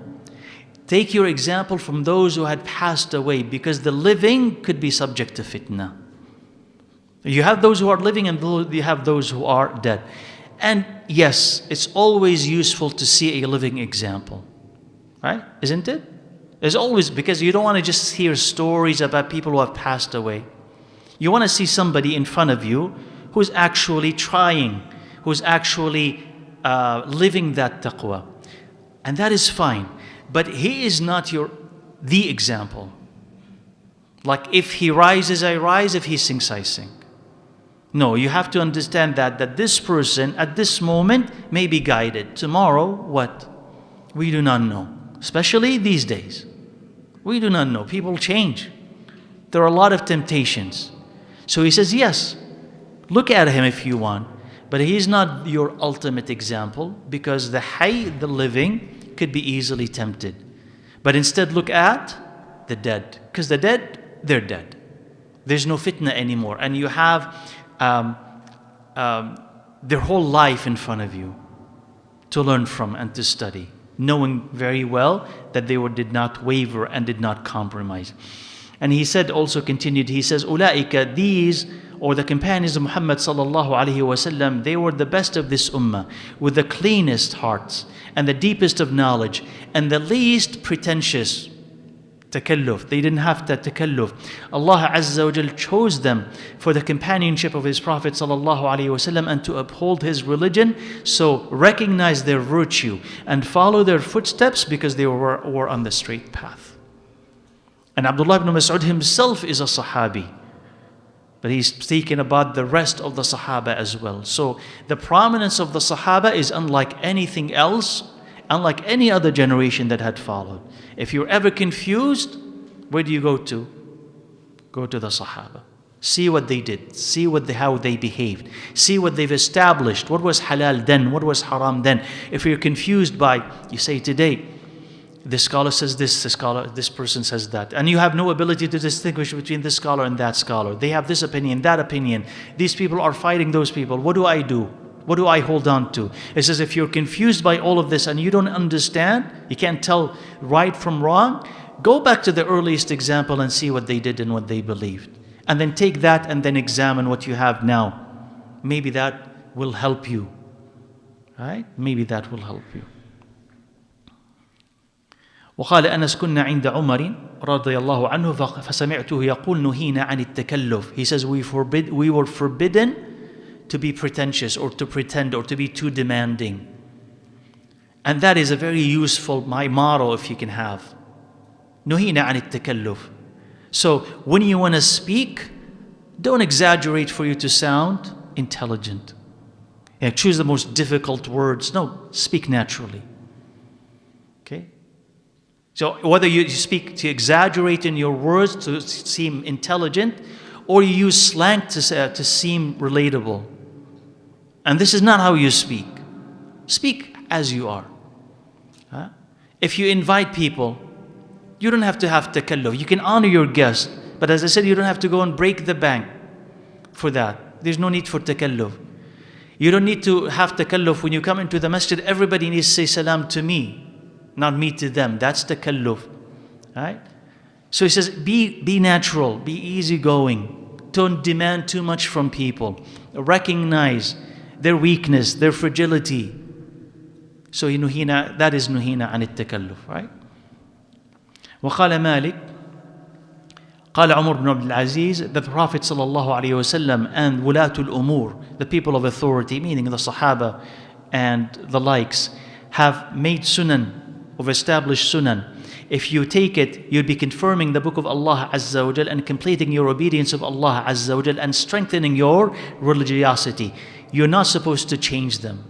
take your example from those who had passed away, because the living could be subject to fitna. You have those who are living and you have those who are dead. And yes, it's always useful to see a living example. Right? Isn't it? It's always, because you don't want to just hear stories about people who have passed away. You want to see somebody in front of you who's actually trying, who's actually living that taqwa. And that is fine. But he is not the example. Like, if he rises, I rise. If he sinks, I sink. No, you have to understand that this person at this moment may be guided. Tomorrow, what? We do not know. Especially these days. We do not know. People change. There are a lot of temptations. So he says, yes, look at him if you want. But he is not your ultimate example, because the hayy, the living, could be easily tempted. But instead look at the dead. Because the dead, they're dead. There's no fitna anymore. And you have their whole life in front of you to learn from and to study, knowing very well that they did not waver and did not compromise. And he said, also continued, he says, أولئك, these, or the companions of Muhammad sallallahu alaihi wasallam, they were the best of this ummah, with the cleanest hearts and the deepest of knowledge and the least pretentious takalluf. They didn't have that takalluf. Allah Azza wa Jal chose them for the companionship of His Prophet sallallahu alaihi wasallam and to uphold his religion. So recognize their virtue and follow their footsteps, because they were on the straight path. And Abdullah ibn Mas'ud himself is a Sahabi, but he's speaking about the rest of the Sahaba as well. So the prominence of the Sahaba is unlike anything else, unlike any other generation that had followed. If you're ever confused, where do you go to? Go to the Sahaba. See what they did. See how they behaved. See what they've established. What was halal then? What was haram then? If you're confused by, you say today, this scholar says this person says that, and you have no ability to distinguish between this scholar and that scholar. They have this opinion, that opinion. These people are fighting those people. What do I do? What do I hold on to? It says, if you're confused by all of this and you don't understand, you can't tell right from wrong, go back to the earliest example and see what they did and what they believed. And then take that and then examine what you have now. Maybe that will help you. Right? Maybe that will help you. وقال أنس كنا عند عمر رضي الله عنه فسمعته يقول نهينا عن التكلف. He says we were forbidden to be pretentious or to pretend or to be too demanding. And that is a very useful motto if you can have. نهينا عن التكلف. So when you want to speak, don't exaggerate for you to sound intelligent. Choose the most difficult words. No, speak naturally. Okay? So whether you speak to exaggerate in your words to seem intelligent, or you use slang to seem relatable. And this is not how you speak. Speak as you are. If you invite people, you don't have to have takalluf. You can honor your guest. But as I said, you don't have to go and break the bank for that. There's no need for takalluf. You don't need to have takalluf when you come into the masjid. Everybody needs to say salam to me, not me to them. That's takalluf. Right? So he says, be natural, be easygoing. Don't demand too much from people. Recognize their weakness, their fragility. So that is nuhina عن التكلف, right? وقال مالك قال عمر بن عبد العزيز that the Prophet صلى الله عليه وسلم and ولاة الأمور, the people of authority, meaning the Sahaba and the likes, have made sunan, or established sunan, If you take it, you'll be confirming the book of Allah Azza wa Jal and completing your obedience of Allah Azza wa Jal and strengthening your religiosity. You're not supposed to change them.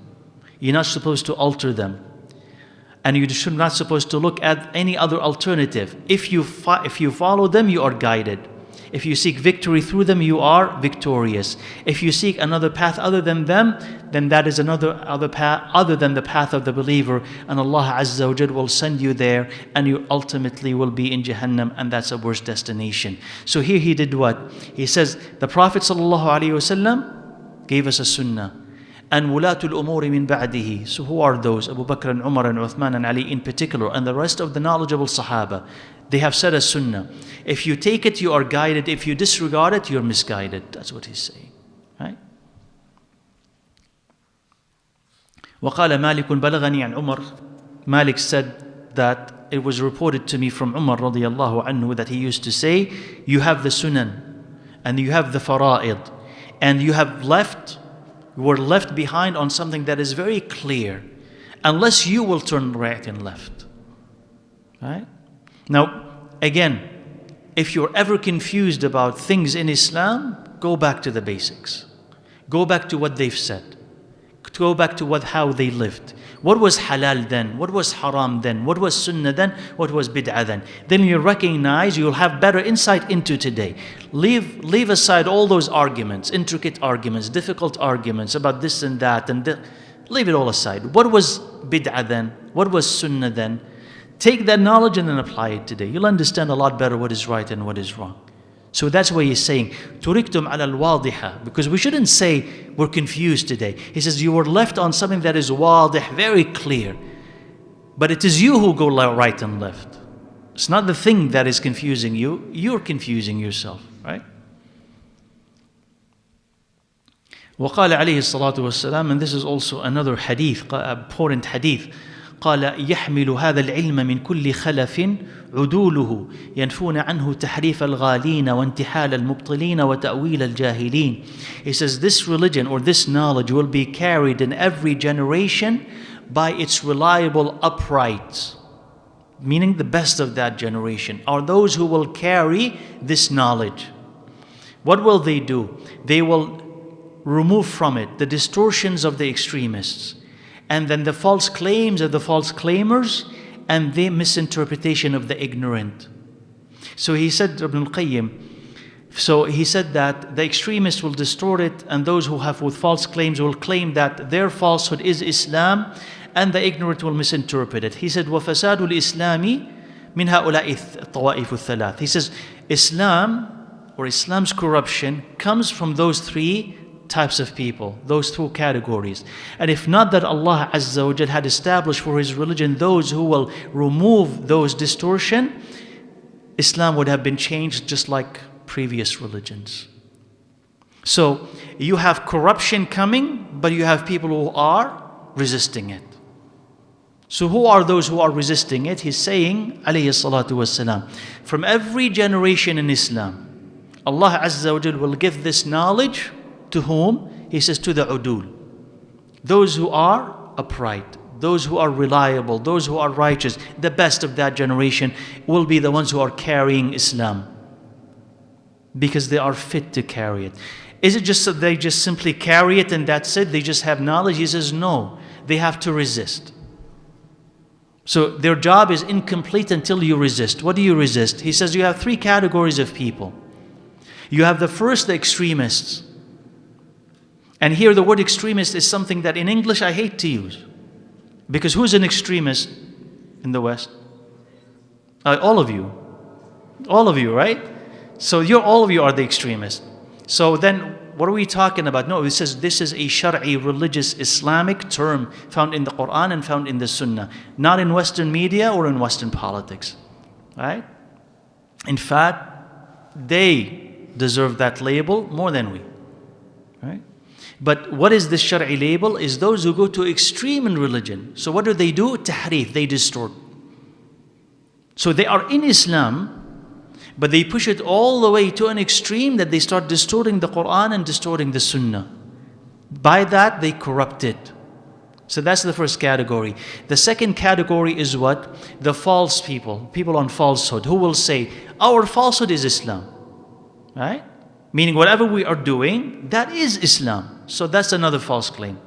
You're not supposed to alter them. And you're not supposed to look at any other alternative. If you follow them, you are guided. If you seek victory through them, you are victorious. If you seek another path other than them, then that is another path other than the path of the believer. And Allah Azza wa Jal will send you there, and you ultimately will be in Jahannam, and that's a worse destination. So here he did what? He says, the Prophet ﷺ gave us a sunnah. And wulatul umuri min ba'dihi. So who are those? Abu Bakr and Umar and Uthman and Ali in particular, and the rest of the knowledgeable Sahaba. They have said a sunnah. If you take it, you are guided. If you disregard it, you're misguided. That's what he's saying. Right? وقال مالك بلغني عن عمر. Malik said that it was reported to me from Umar radiallahu anhu that he used to say, you have the sunan and you have the fara'id, and you were left behind on something that is very clear, unless you will turn right and left. Right? Now, again, if you're ever confused about things in Islam, go back to the basics. Go back to what they've said. Go back to how they lived. What was halal then? What was haram then? What was sunnah then? What was bid'ah then? Then you recognize, you'll have better insight into today. Leave aside all those arguments, intricate arguments, difficult arguments about this and that, leave it all aside. What was bid'ah then? What was sunnah then? Take that knowledge and then apply it today. You'll understand a lot better what is right and what is wrong. So that's why he's saying, Turiktum ala al-wadiha, because we shouldn't say we're confused today. He says you were left on something that is wadih, very clear. But it is you who go right and left. It's not the thing that is confusing you. You're confusing yourself, right? وقال عليه الصلاة والسلام, and this is also another hadith, important hadith. قال يحمل هذا العلم من كل خلف عدوله ينفون عنه تحريف الغالين وانتحال المبطلين وتأويل الجاهلين. He says this religion or this knowledge will be carried in every generation by its reliable uprights, meaning the best of that generation are those who will carry this knowledge. What will they do? They will remove from it the distortions of the extremists, and then the false claims of the false claimers, and the misinterpretation of the ignorant. So he said, Ibn al-Qayyim, so he said that the extremists will distort it, and those who have with false claims will claim that their falsehood is Islam, and the ignorant will misinterpret it. He said, وَفَسَادُ الْإِسْلَامِ مِنْ هَؤُلَاءِ الطَّوَائِفُ الثَّلَاثِ. He says, Islam, or Islam's corruption, comes from those three types of people, those two categories. And if not that Allah Azza wa Jal had established for His religion those who will remove those distortion, Islam would have been changed just like previous religions. So you have corruption coming, but you have people who are resisting it. So who are those who are resisting it? He's saying, alayhi salatu wassalam, from every generation in Islam, Allah Azza wa Jal will give this knowledge to whom? He says to the udul. Those who are upright, those who are reliable, those who are righteous, the best of that generation will be the ones who are carrying Islam, because they are fit to carry it. Is it just that they just simply carry it and that's it? They just have knowledge? He says no, they have to resist. So their job is incomplete until you resist. What do you resist? He says you have three categories of people. You have the first, the extremists. And here the word extremist is something that in English I hate to use. Because who's an extremist in the West? All of you. All of you, right? So all of you are the extremists. So then what are we talking about? No, it says this is a Shar'i, religious, Islamic term found in the Quran and found in the Sunnah. Not in Western media or in Western politics. Right? In fact, they deserve that label more than we. Right? But what is this Shar'i label? Is those who go to extreme in religion. So what do? Tahrif, they distort. So they are in Islam, but they push it all the way to an extreme that they start distorting the Quran and distorting the Sunnah. By that they corrupt it. So that's the first category. The second category is what? The false people, people on falsehood, who will say, our falsehood is Islam. Right? Meaning whatever we are doing, that is Islam. So that's another false claim.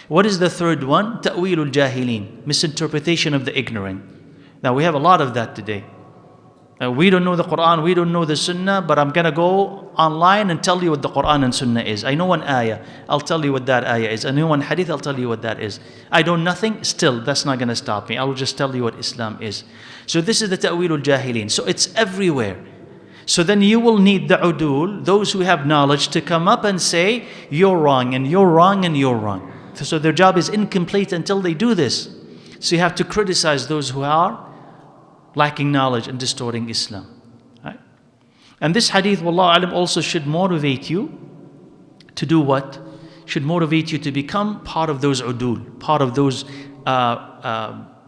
What is the third one? Ta'wilul jahilin, misinterpretation of the ignorant. Now we have a lot of that today. We don't know the Quran, we don't know the Sunnah, but I'm going to go online and tell you what the Quran and Sunnah is. I know one ayah, I'll tell you what that ayah is. I know one hadith, I'll tell you what that is. I know nothing, still, that's not going to stop me. I will just tell you what Islam is. So this is the ta'wilul jahilin. So it's everywhere. So then you will need the udul, those who have knowledge, to come up and say, you're wrong, and you're wrong, and you're wrong. So their job is incomplete until they do this. So you have to criticize those who are lacking knowledge and distorting Islam. Right? And this hadith, wallahu alam, also should motivate you to do what? Should motivate you to become part of those udul, part of those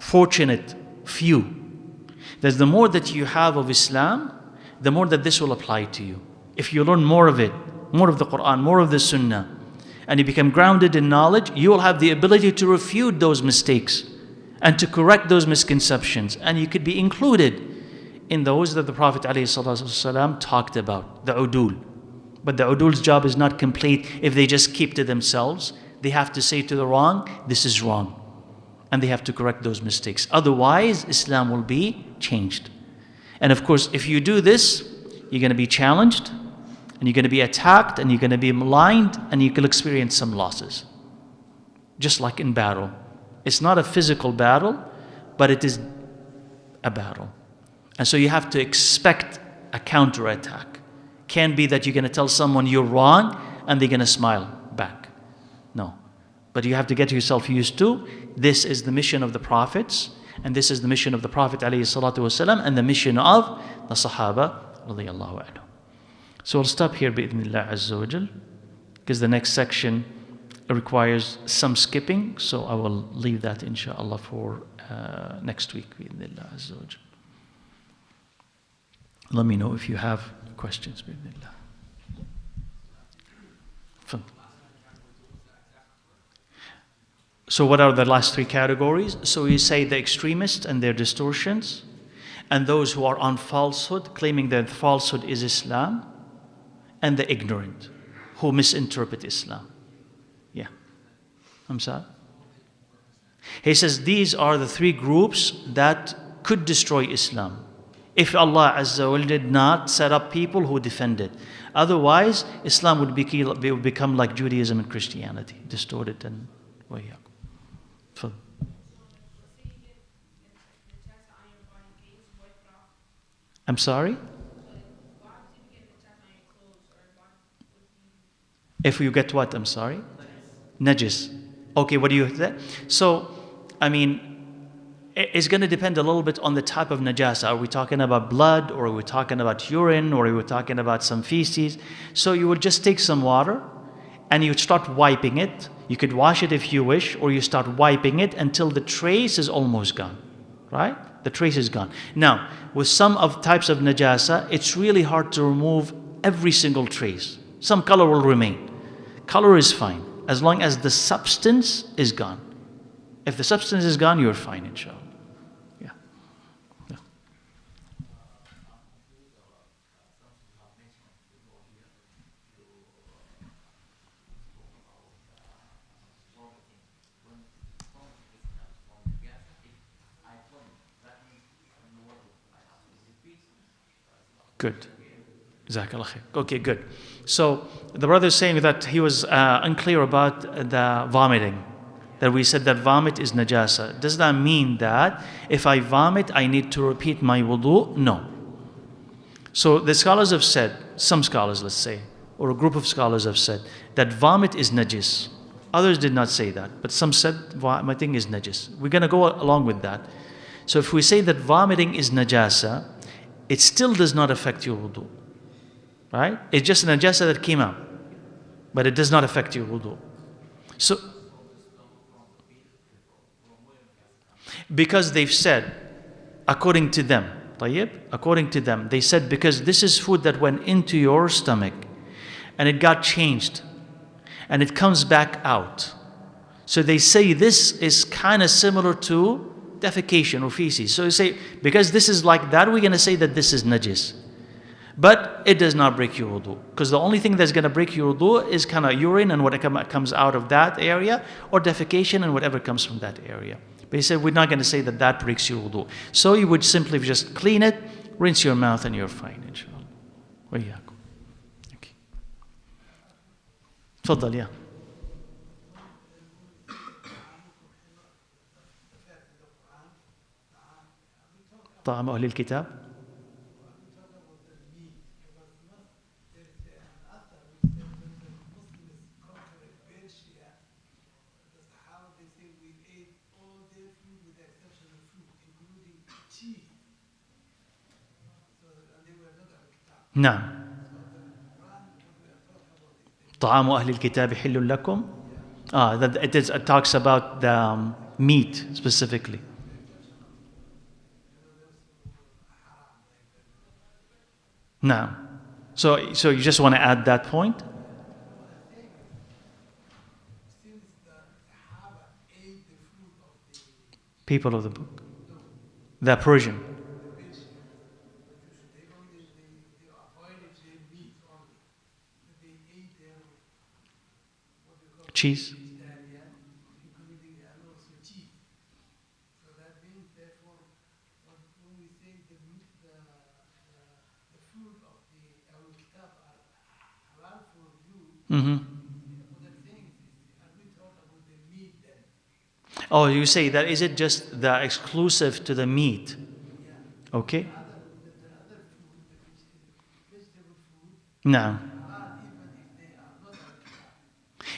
fortunate few. That the more that you have of Islam, the more that this will apply to you. If you learn more of it, more of the Quran, more of the Sunnah, and you become grounded in knowledge, you will have the ability to refute those mistakes and to correct those misconceptions. And you could be included in those that the Prophet ﷺ talked about, the udul. But the udul's job is not complete if they just keep to themselves. They have to say to the wrong, this is wrong. And they have to correct those mistakes. Otherwise, Islam will be changed. And of course, if you do this, you're going to be challenged, and you're going to be attacked, and you're going to be maligned, and you can experience some losses. Just like in battle. It's not a physical battle, but it is a battle. And so you have to expect a counterattack. Can't be that you're going to tell someone you're wrong, and they're going to smile back. No. But you have to get yourself used to, this is the mission of the prophets, and this is the mission of the Prophet ﷺ, and the mission of the Sahaba radiyallahu anhu. So I'll stop here bi'idhnillah azza wa jal, because the next section requires some skipping, so I will leave that inshallah for next week bi'idhnillah azza wa jal. Let me know if you have questions bi'idhnillah. So what are the last three categories? So we say the extremists and their distortions, and those who are on falsehood, claiming that falsehood is Islam, and the ignorant, who misinterpret Islam. Yeah. I'm sorry? He says these are the three groups that could destroy Islam if Allah Azza wa Jalla did not set up people who defend it. Otherwise, Islam would become like Judaism and Christianity, distorted and way up. I'm sorry? If you get what? I'm sorry? Najis. Okay, what do you say? So, I mean, it's going to depend a little bit on the type of najasa. Are we talking about blood, or are we talking about urine, or are we talking about some feces? So you would just take some water and you would start wiping it. You could wash it if you wish, or you start wiping it until the trace is almost gone, right? The trace is gone. Now, with some of types of najasa, it's really hard to remove every single trace. Some color will remain. Color is fine, as long as the substance is gone. If the substance is gone, you're fine, inshallah. Yeah. Yeah. Good. Jazakallah khair. Okay, good. So the brother is saying that he was unclear about the vomiting. That we said that vomit is najasa. Does that mean that if I vomit, I need to repeat my wudu? No. So the scholars have said, some scholars let's say, or a group of scholars have said, that vomit is najis. Others did not say that, but some said vomiting is najis. We're going to go along with that. So if we say that vomiting is najasa, it still does not affect your wudu. Right? It's just an najasa that came out, but it does not affect your wudu. So, because they've said, according to them, according to them, they said because this is food that went into your stomach and it got changed and it comes back out. So they say this is kind of similar to defecation or feces. So you say, because this is like that, we're going to say that this is najis. But it does not break your wudu. Because the only thing that's going to break your wudu is kind of urine and what comes out of that area, or defecation and whatever comes from that area. But he said, we're not going to say that that breaks your wudu. So you would simply just clean it, rinse your mouth, and you're fine, inshallah. وإياكم. Okay. تفضل يا. طعام أهل الكتاب. نعم. طعام أهل الكتاب حل لكم. That it talks about the meat specifically. نعم. So you just want to add that point? People of the book. The Persian. Cheese. Mm-hmm. Oh, you say that is it just the exclusive to the meat? Okay. No.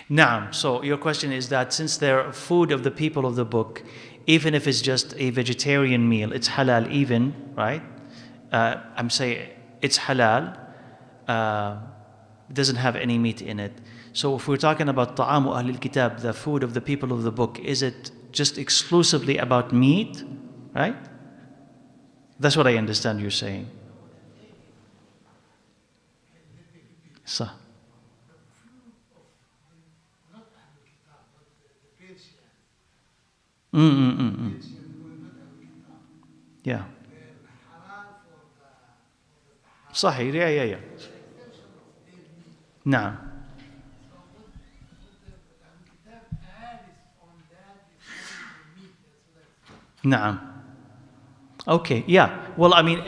Now, so your question is that since they're food of the people of the book, even if it's just a vegetarian meal, it's halal even, right? I'm saying it's halal. It doesn't have any meat in it. So if we're talking about ta'amu ahlil kitab, the food of the people of the book, is it just exclusively about meat, right? That's what I understand you're saying. So. Yeah. صحيح. Yeah. نعم. نعم. Okay, yeah. Well, I mean,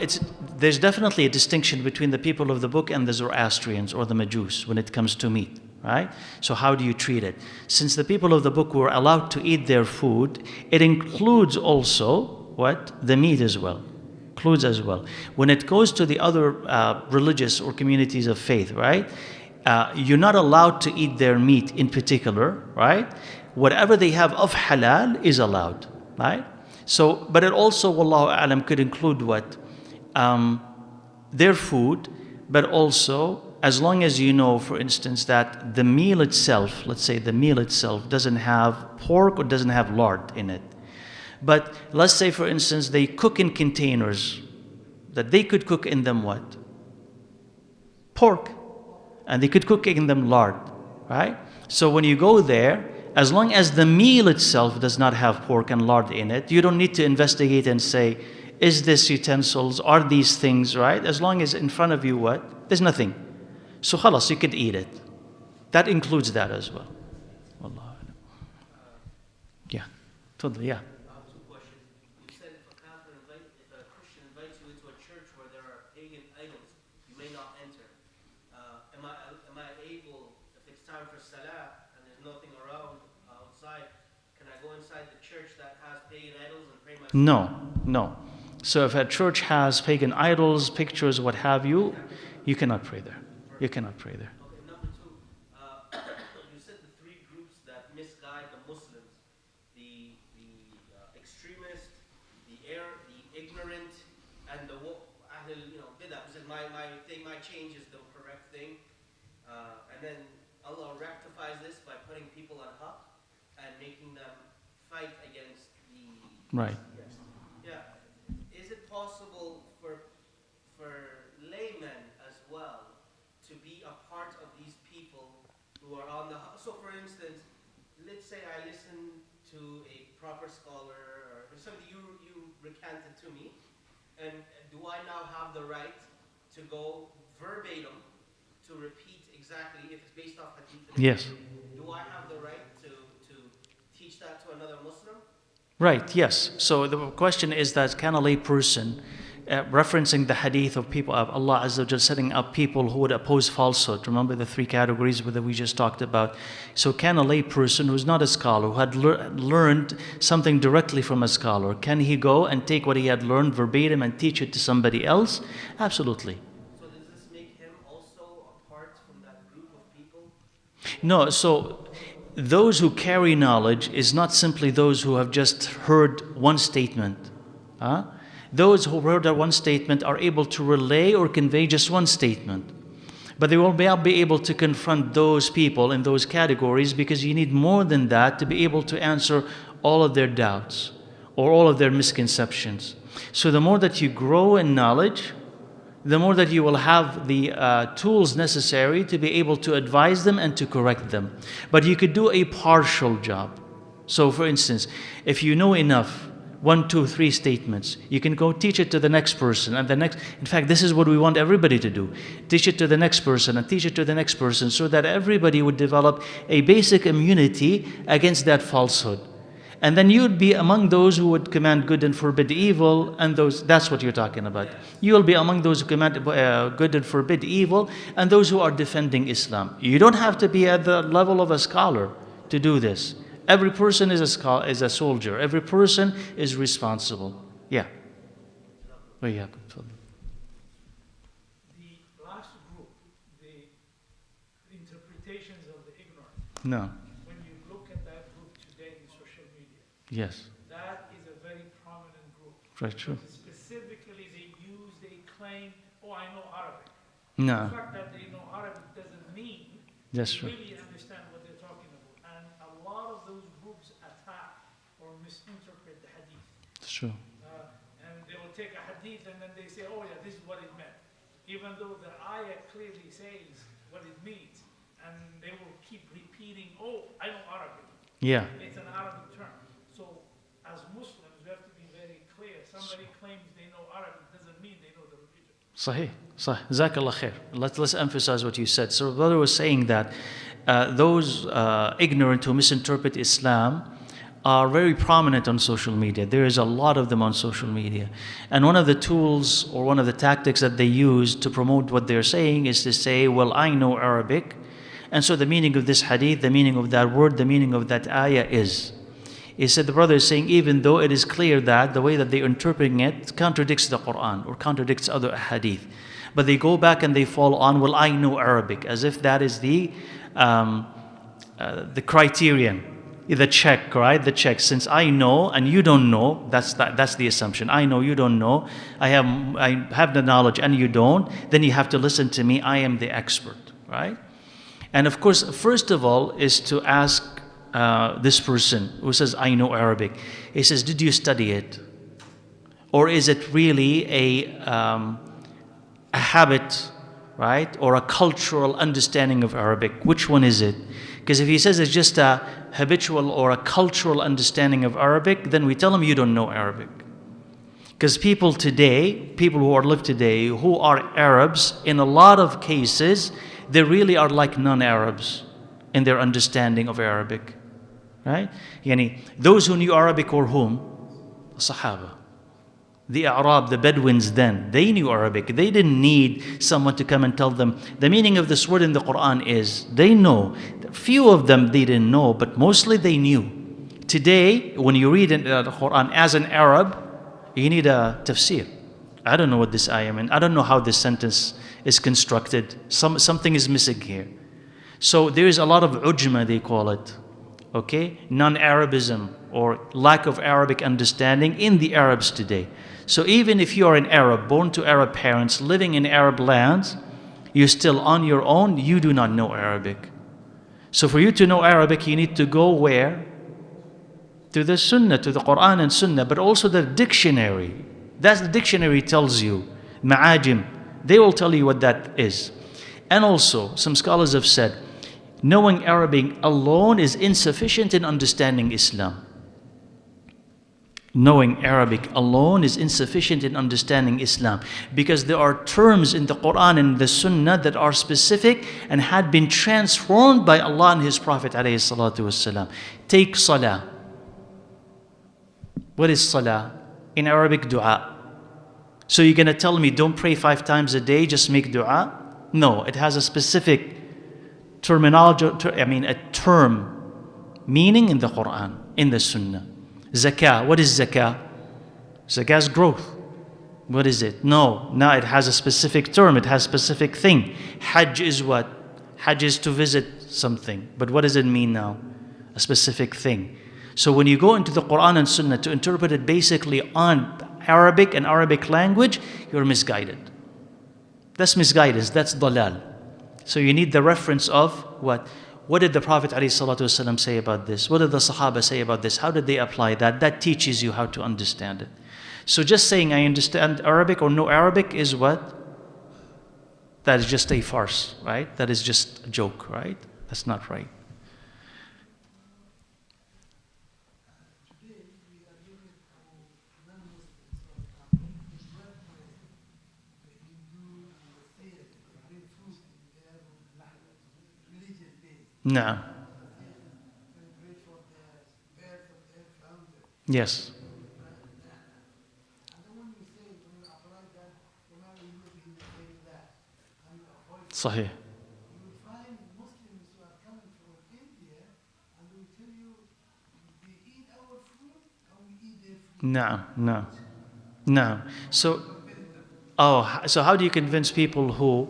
there's definitely a distinction between the people of the book and the Zoroastrians or the Majus when it comes to meat, right? So how do you treat it? Since the people of the book were allowed to eat their food, it includes also what? The meat as well. Includes as well. When it goes to the other religious or communities of faith, right? You're not allowed to eat their meat in particular, right? Whatever they have of halal is allowed, right? So, but it also, wallahu alam, could include what? Their food, but also, as long as you know, for instance, that the meal itself, let's say the meal itself doesn't have pork or doesn't have lard in it. But let's say, for instance, they cook in containers, that they could cook in them what? Pork. And they could cook in them lard, right? So when you go there, as long as the meal itself does not have pork and lard in it, you don't need to investigate and say, is this utensils, are these things, right? As long as in front of you what? There's nothing. So khalas, you could eat it. That includes that as well. Wallah. Yeah. Totally, yeah. Two questions. You said if a Christian invites you into a church where there are pagan idols, you may not enter. Am I able, if it's time for salah and there's nothing around outside, can I go inside the church that has pagan idols and pray my No. So if a church has pagan idols, pictures, what have you, you cannot pray there. You cannot pray there. Okay, number two, you said the three groups that misguide the Muslims, the extremist, the ignorant, and the bidah. Said my thing, my change is the correct thing, and then Allah rectifies this by putting people on haqq and making them fight against the Right. Yes. Yeah. Is it possible for laymen as well to be a part of these people who are on the? So, for instance, let's say I listen to a proper scholar or something you recanted to me, and do I now have the right to go verbatim to repeat exactly if it's based off hadith? Yes. Do I have the right to teach that to another Muslim? Right, yes. So the question is that can a lay person, referencing the hadith of people of Allah Azza wa Jal, setting up people who would oppose falsehood. Remember the three categories that we just talked about. So can a lay person who's not a scholar, who had learned something directly from a scholar, can he go and take what he had learned verbatim and teach it to somebody else? Absolutely. So does this make him also apart from that group of people? No, so those who carry knowledge is not simply those who have just heard one statement. Those who heard that one statement are able to relay or convey just one statement. But they won't be able to confront those people in those categories, because you need more than that to be able to answer all of their doubts or all of their misconceptions. So the more that you grow in knowledge, the more that you will have the tools necessary to be able to advise them and to correct them. But you could do a partial job. So for instance, if you know enough, 1, 2, 3 statements, you can go teach it to the next person and the next. In fact, this is what we want everybody to do. Teach it to the next person and teach it to the next person, so that everybody would develop a basic immunity against that falsehood. And then you'd be among those who would command good and forbid evil, and that's what you're talking about. You will be among those who command good and forbid evil, and those who are defending Islam. You don't have to be at the level of a scholar to do this. Every person is a soldier. Every person is responsible. Yeah. The last group, the interpretations of the ignorant. No. When you look at that group today in social media, Yes. that is a very prominent group. Right, true. Specifically, they claim, oh, I know Arabic. No. The fact that they know Arabic doesn't mean That's they true. really understand what they're talking about. And a lot of those groups attack or misinterpret the hadith. It's true. And they will take a hadith and then they say, oh yeah, this is what it meant. Even though the ayah clearly says what it means. And they will keep repeating, oh, I know Arabic. Yeah. It's an Arabic term. So as Muslims, we have to be very clear. Somebody claims they know Arabic doesn't mean they know the religion. Sahih. Jazakallah khair. Let's emphasize what you said. So the brother was saying that those ignorant who misinterpret Islam are very prominent on social media. There is a lot of them on social media. And one of the tools or one of the tactics that they use to promote what they're saying is to say, well, I know Arabic, and so the meaning of this hadith, the meaning of that word, the meaning of that ayah is. He said the brother is saying, even though it is clear that the way that they're interpreting it contradicts the Quran or contradicts other hadith, but they go back and they fall on, well, I know Arabic, as if that is the criterion, the check, right? The check. Since I know and you don't know, that's the assumption. I know, you don't know. I have the knowledge and you don't. Then you have to listen to me. I am the expert, right? And of course, first of all, is to ask this person who says, I know Arabic. He says, did you study it? Or is it really a habit, right? Or a cultural understanding of Arabic? Which one is it? Because if he says it's just a habitual or a cultural understanding of Arabic, then we tell him you don't know Arabic. Because people who live today, who are Arabs, in a lot of cases, they really are like non-Arabs in their understanding of Arabic. Right? Yani, those who knew Arabic were whom? The Sahaba. The Arab, the Bedouins then, they knew Arabic. They didn't need someone to come and tell them the meaning of this word in the Quran is. They know. Few of them they didn't know, but mostly they knew. Today, when you read the Quran as an Arab, you need a tafsir. I don't know what this ayah means. I don't know how this sentence is constructed. Something is missing here. So there is a lot of ujma, they call it. Okay? Non-Arabism or lack of Arabic understanding in the Arabs today. So even if you are an Arab, born to Arab parents, living in Arab lands, you're still on your own, you do not know Arabic. So for you to know Arabic, you need to go where? To the Sunnah, to the Quran and Sunnah, but also the dictionary. That's the dictionary tells you. Ma'ajim, they will tell you what that is. And also, some scholars have said, knowing Arabic alone is insufficient in understanding Islam. Knowing Arabic alone is insufficient in understanding Islam, because there are terms in the Quran and the Sunnah that are specific and had been transformed by Allah and His Prophet ﷺ. Take salah. What is salah? In Arabic, dua. So you're going to tell me don't pray 5 times a day, just make dua? No, it has a specific terminology, a term, meaning in the Quran, in the Sunnah. Zakah, what is zakah? Zakah is growth. What is it? No, it has a specific term, it has a specific thing. Hajj is what? Hajj is to visit something. But what does it mean now? A specific thing. So when you go into the Quran and Sunnah to interpret it basically on Arabic and Arabic language, you're misguided. That's misguidance, that's dalal. So you need the reference of what? What did the Prophet ﷺ say about this? What did the Sahaba say about this? How did they apply that? That teaches you how to understand it. So just saying I understand Arabic or know Arabic is what? That is just a farce, right? That is just a joke, right? That's not right. No. Yes. Sahih. No. So how do you convince people who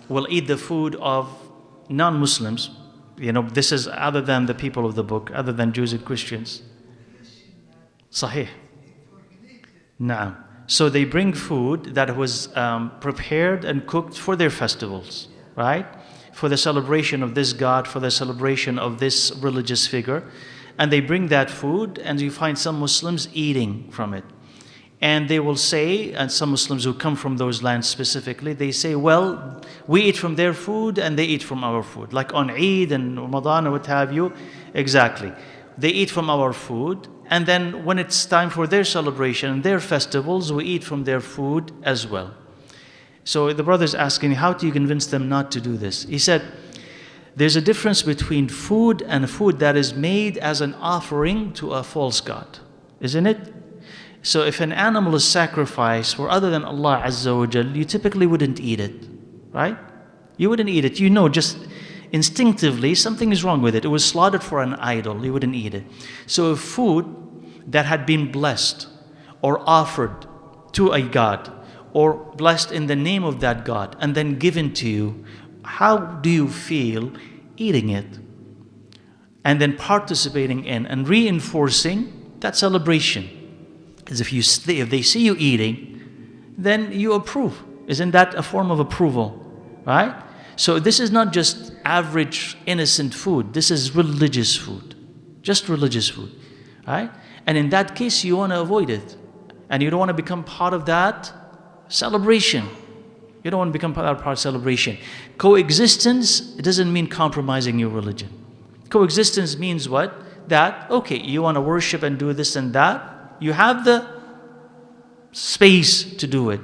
will eat the food of non-Muslims? This is other than the people of the book, other than Jews and Christians. Sahih. Naam. So they bring food that was prepared and cooked for their festivals, right? For the celebration of this God, for the celebration of this religious figure. And they bring that food, and you find some Muslims eating from it. And they will say, and some Muslims who come from those lands specifically, they say, well, we eat from their food and they eat from our food. Like on Eid and Ramadan or what have you. Exactly. They eat from our food, and then when it's time for their celebration and their festivals, we eat from their food as well. So the brother's asking, how do you convince them not to do this? He said, there's a difference between food and food that is made as an offering to a false god, isn't it? So if an animal is sacrificed for other than Allah Azza wa Jal, you typically wouldn't eat it, right? You wouldn't eat it. Just instinctively something is wrong with it. It was slaughtered for an idol. You wouldn't eat it. So if food that had been blessed or offered to a god or blessed in the name of that god and then given to you, how do you feel eating it? And then participating in and reinforcing that celebration. As if they see you eating, then you approve. Isn't that a form of approval? Right? So this is not just average innocent food. This is religious food. Just religious food. Right? And in that case, you want to avoid it. And you don't want to become part of that celebration. You don't want to become part of celebration. Coexistence, it doesn't mean compromising your religion. Coexistence means what? That, okay, you want to worship and do this and that. You have the space to do it.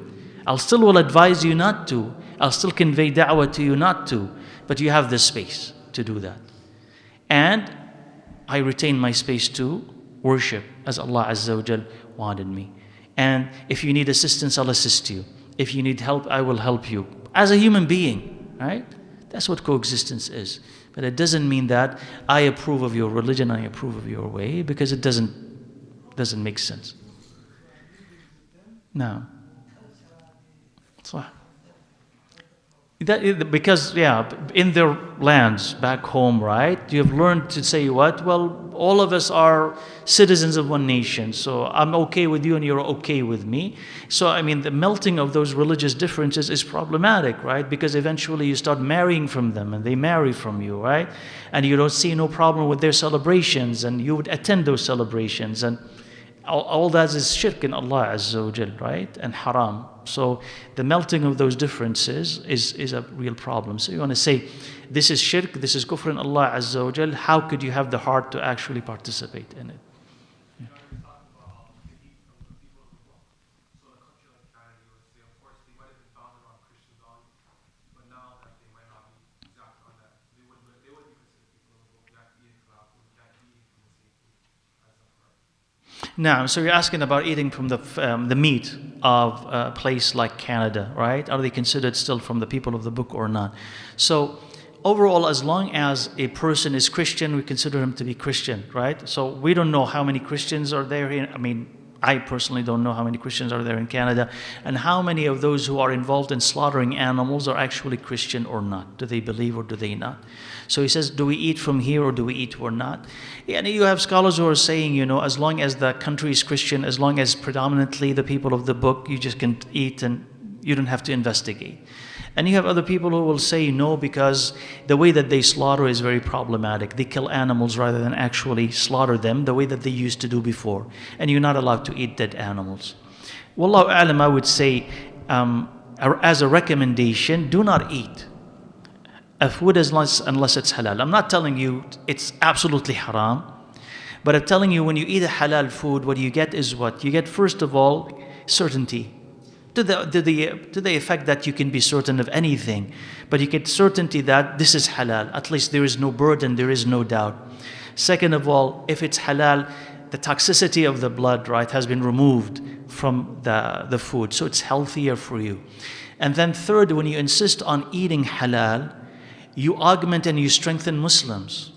I'll still will advise you not to. I'll still convey da'wah to you not to. But you have the space to do that. And I retain my space to worship as Allah Azza wa Jal wanted me. And if you need assistance, I'll assist you. If you need help, I will help you. As a human being, right? That's what coexistence is. But it doesn't mean that I approve of your religion, I approve of your way, because it doesn't make sense. No. So, because in their lands back home, right, you have learned to say what? Well, all of us are citizens of one nation, so I'm okay with you and you're okay with me. So the melting of those religious differences is problematic, right? Because eventually you start marrying from them and they marry from you, right? And you don't see no problem with their celebrations and you would attend those celebrations, and all that is shirk in Allah Azza wa Jal, right? And haram. So the melting of those differences is a real problem. So you want to say, this is shirk, this is kufr in Allah Azza wa Jal. How could you have the heart to actually participate in it? Now, so you're asking about eating from the meat of a place like Canada, right? Are they considered still from the people of the book or not? So overall, as long as a person is Christian, we consider him to be Christian, right? So we don't know how many Christians are there here. I mean, I personally don't know how many Christians are there in Canada, and how many of those who are involved in slaughtering animals are actually Christian or not. Do they believe or do they not? So he says, do we eat from here or do we eat or not? And you have scholars who are saying, as long as the country is Christian, as long as predominantly the people of the book, you just can eat and you don't have to investigate. And you have other people who will say no, because the way that they slaughter is very problematic. They kill animals rather than actually slaughter them the way that they used to do before. And you're not allowed to eat dead animals. Wallahu a'lam, I would say, as a recommendation, do not eat a food unless it's halal. I'm not telling you it's absolutely haram, but I'm telling you when you eat a halal food, what you get is what? You get, first of all, certainty. To the effect that you can be certain of anything, but you get certainty that this is halal. At least there is no burden, there is no doubt. Second of all, if it's halal, the toxicity of the blood, right, has been removed from the food, so it's healthier for you. And then third, when you insist on eating halal, you augment and you strengthen Muslims.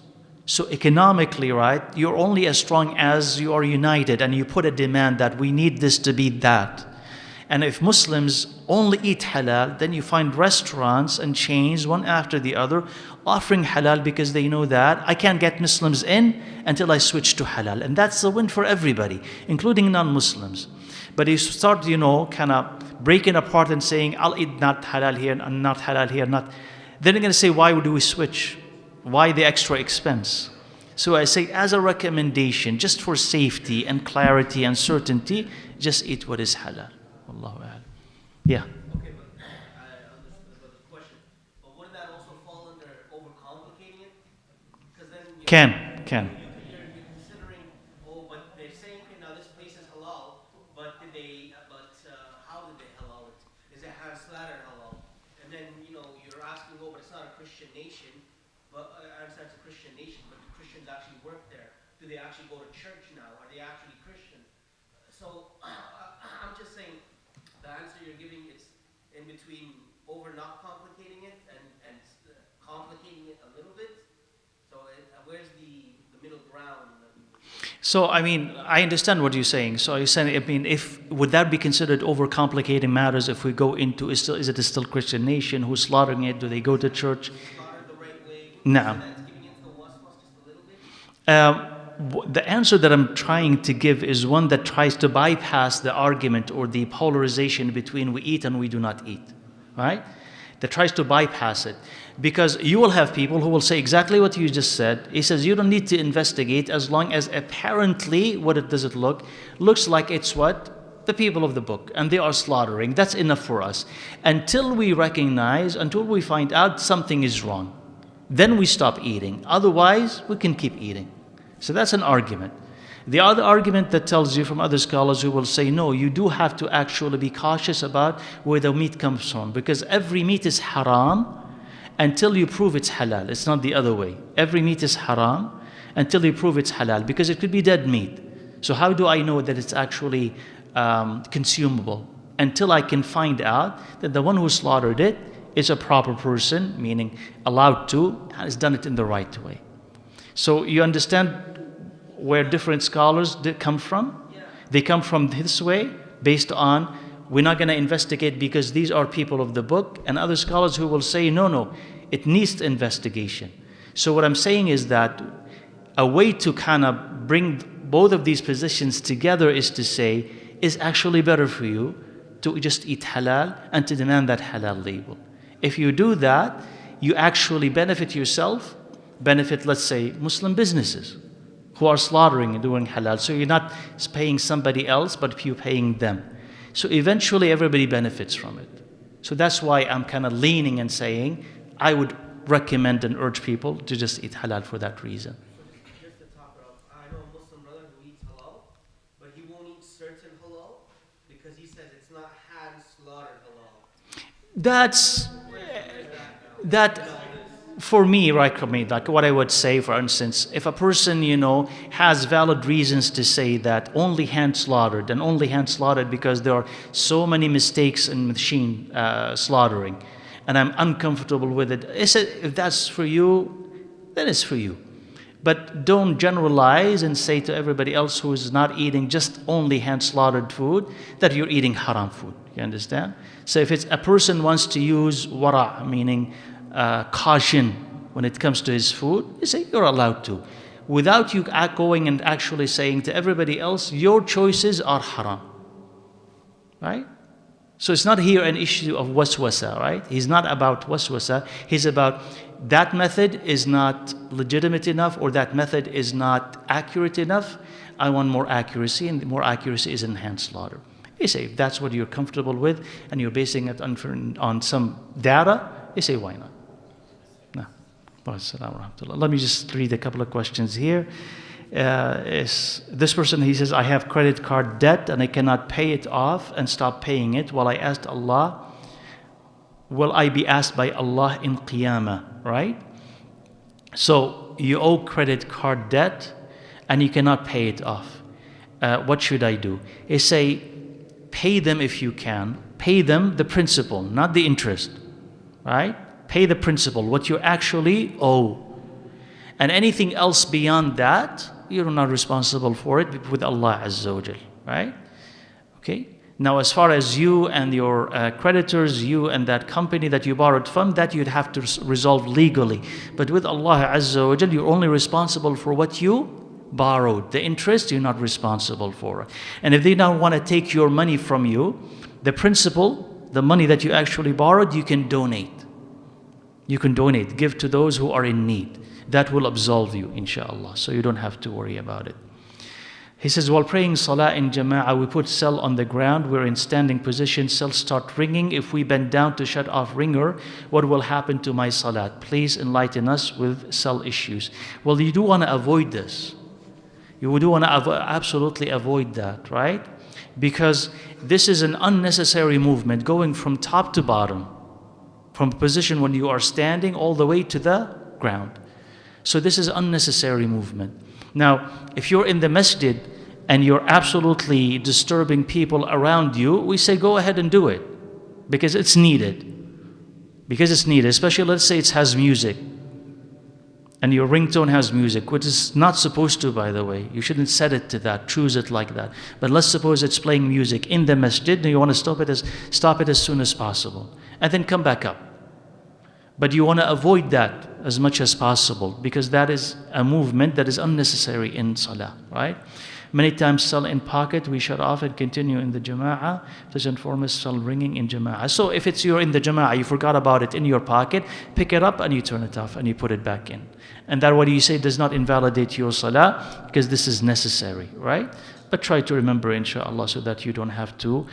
So economically, right, you're only as strong as you are united, and you put a demand that we need this to be that. And if Muslims only eat halal, then you find restaurants and chains, one after the other, offering halal because they know that I can't get Muslims in until I switch to halal. And that's a win for everybody, including non-Muslims. But you start, kind of breaking apart and saying, I'll eat not halal here and not halal here, not. Then they're going to say, why do we switch? Why the extra expense? So I say, as a recommendation, just for safety and clarity and certainty, just eat what is halal. Allahu a'lam. Yeah. Okay, but I understood the question. But wouldn't that also fall under overcomplicating it? Because then Can. You're considering, but they're saying, okay, now this place is halal, but how did they halal it? Is it slaughtered halal? And then you're asking, but it's not a Christian nation. But I understand it's a Christian nation, but do Christians actually work there? Do they actually go to church now? Are they actually Christian? So I'm just saying. The answer you're giving is in between over not complicating it and complicating it a little bit. So where's the middle ground? So I understand what you're saying. So you're saying, would that be considered overcomplicating matters if we go into, is it a still Christian nation? Who's slaughtering it? Do they go to church? Slaughter the right way? No. That's giving into the waswas just a little bit? The answer that I'm trying to give is one that tries to bypass the argument or the polarization between we eat and we do not eat, right? That tries to bypass it. Because you will have people who will say exactly what you just said. He says you don't need to investigate as long as apparently, does it look? Looks like it's what? The people of the book, and they are slaughtering. That's enough for us. Until we find out something is wrong. Then we stop eating. Otherwise, we can keep eating. So that's an argument. The other argument that tells you from other scholars who will say, no, you do have to actually be cautious about where the meat comes from, because every meat is haram until you prove it's halal. It's not the other way. Every meat is haram until you prove it's halal, because it could be dead meat. So how do I know that it's actually consumable? Until I can find out that the one who slaughtered it is a proper person, meaning allowed to, has done it in the right way. So you understand where different scholars come from? Yeah. They come from this way, based on, we're not going to investigate because these are people of the book, and other scholars who will say, no, it needs investigation. So what I'm saying is that a way to kind of bring both of these positions together is to say, it's actually better for you to just eat halal and to demand that halal label. If you do that, you actually benefit yourself, benefit, let's say, Muslim businesses. who are slaughtering and doing halal. So you're not paying somebody else, but you're paying them. So eventually everybody benefits from it. So that's why I'm kind of leaning and saying I would recommend and urge people to just eat halal for that reason. Just to top it up, I know a Muslim brother who eats halal, but he won't eat certain halal because he says it's not hand slaughtered halal. That's that for me, right? For me, like what I would say, for instance, if a person, has valid reasons to say that only hand slaughtered and only hand slaughtered because there are so many mistakes in machine slaughtering, and I'm uncomfortable with it. If that's for you, then it's for you. But don't generalize and say to everybody else who is not eating just only hand slaughtered food that you're eating haram food. You understand? So if it's a person wants to use wara, meaning caution when it comes to his food, you say you're allowed to, without you going and actually saying to everybody else, your choices are haram. Right? So it's not here an issue of waswasa, right? He's not about waswasa. He's about that method is not legitimate enough, or that method is not accurate enough. I want more accuracy, and more accuracy is in hand slaughter. You say, if that's what you're comfortable with and you're basing it on some data, you say, why not? No. Let me just read a couple of questions here. This person, he says, I have credit card debt and I cannot pay it off and stop paying it. While I asked Allah, will I be asked by Allah in Qiyamah, right? So you owe credit card debt and you cannot pay it off. What should I do? He say, pay them if you can. Pay them the principal, not the interest, right? Pay the principal, what you actually owe. And anything else beyond that, you're not responsible for it with Allah Azza wa Jal, right? Okay? Now, as far as you and your creditors, you and that company that you borrowed from, that you'd have to resolve legally. But with Allah Azza wa Jal, you're only responsible for what you borrowed. The interest, you're not responsible for. And if they now want to take your money from you, the principal, the money that you actually borrowed, you can donate. You can donate, give to those who are in need. That will absolve you, inshallah. So you don't have to worry about it. He says, while praying salah in jama'ah, we put cell on the ground. We're in standing position. Cells start ringing. If we bend down to shut off ringer, what will happen to my salat? Please enlighten us with cell issues. Well, you do want to avoid this. You do want to absolutely avoid that, right? Because this is an unnecessary movement going from top to bottom, from a position when you are standing all the way to the ground. So this is unnecessary movement. Now, if you're in the masjid and you're absolutely disturbing people around you, we say go ahead and do it because it's needed. Because it's needed, especially let's say it has music and your ringtone has music, which is not supposed to, by the way. You shouldn't set it to that, choose it like that. But let's suppose it's playing music in the masjid and you want to stop it as soon as possible and then come back up. But you want to avoid that as much as possible because that is a movement that is unnecessary in salah, right? Many times cell in pocket, we shut off and continue in the jama'ah. First and foremost, cell ringing in jama'ah. So if you're in the jama'ah, you forgot about it in your pocket, pick it up and you turn it off and you put it back in. And that what you say does not invalidate your salah because this is necessary, right? But try to remember, inshallah, so that you don't have to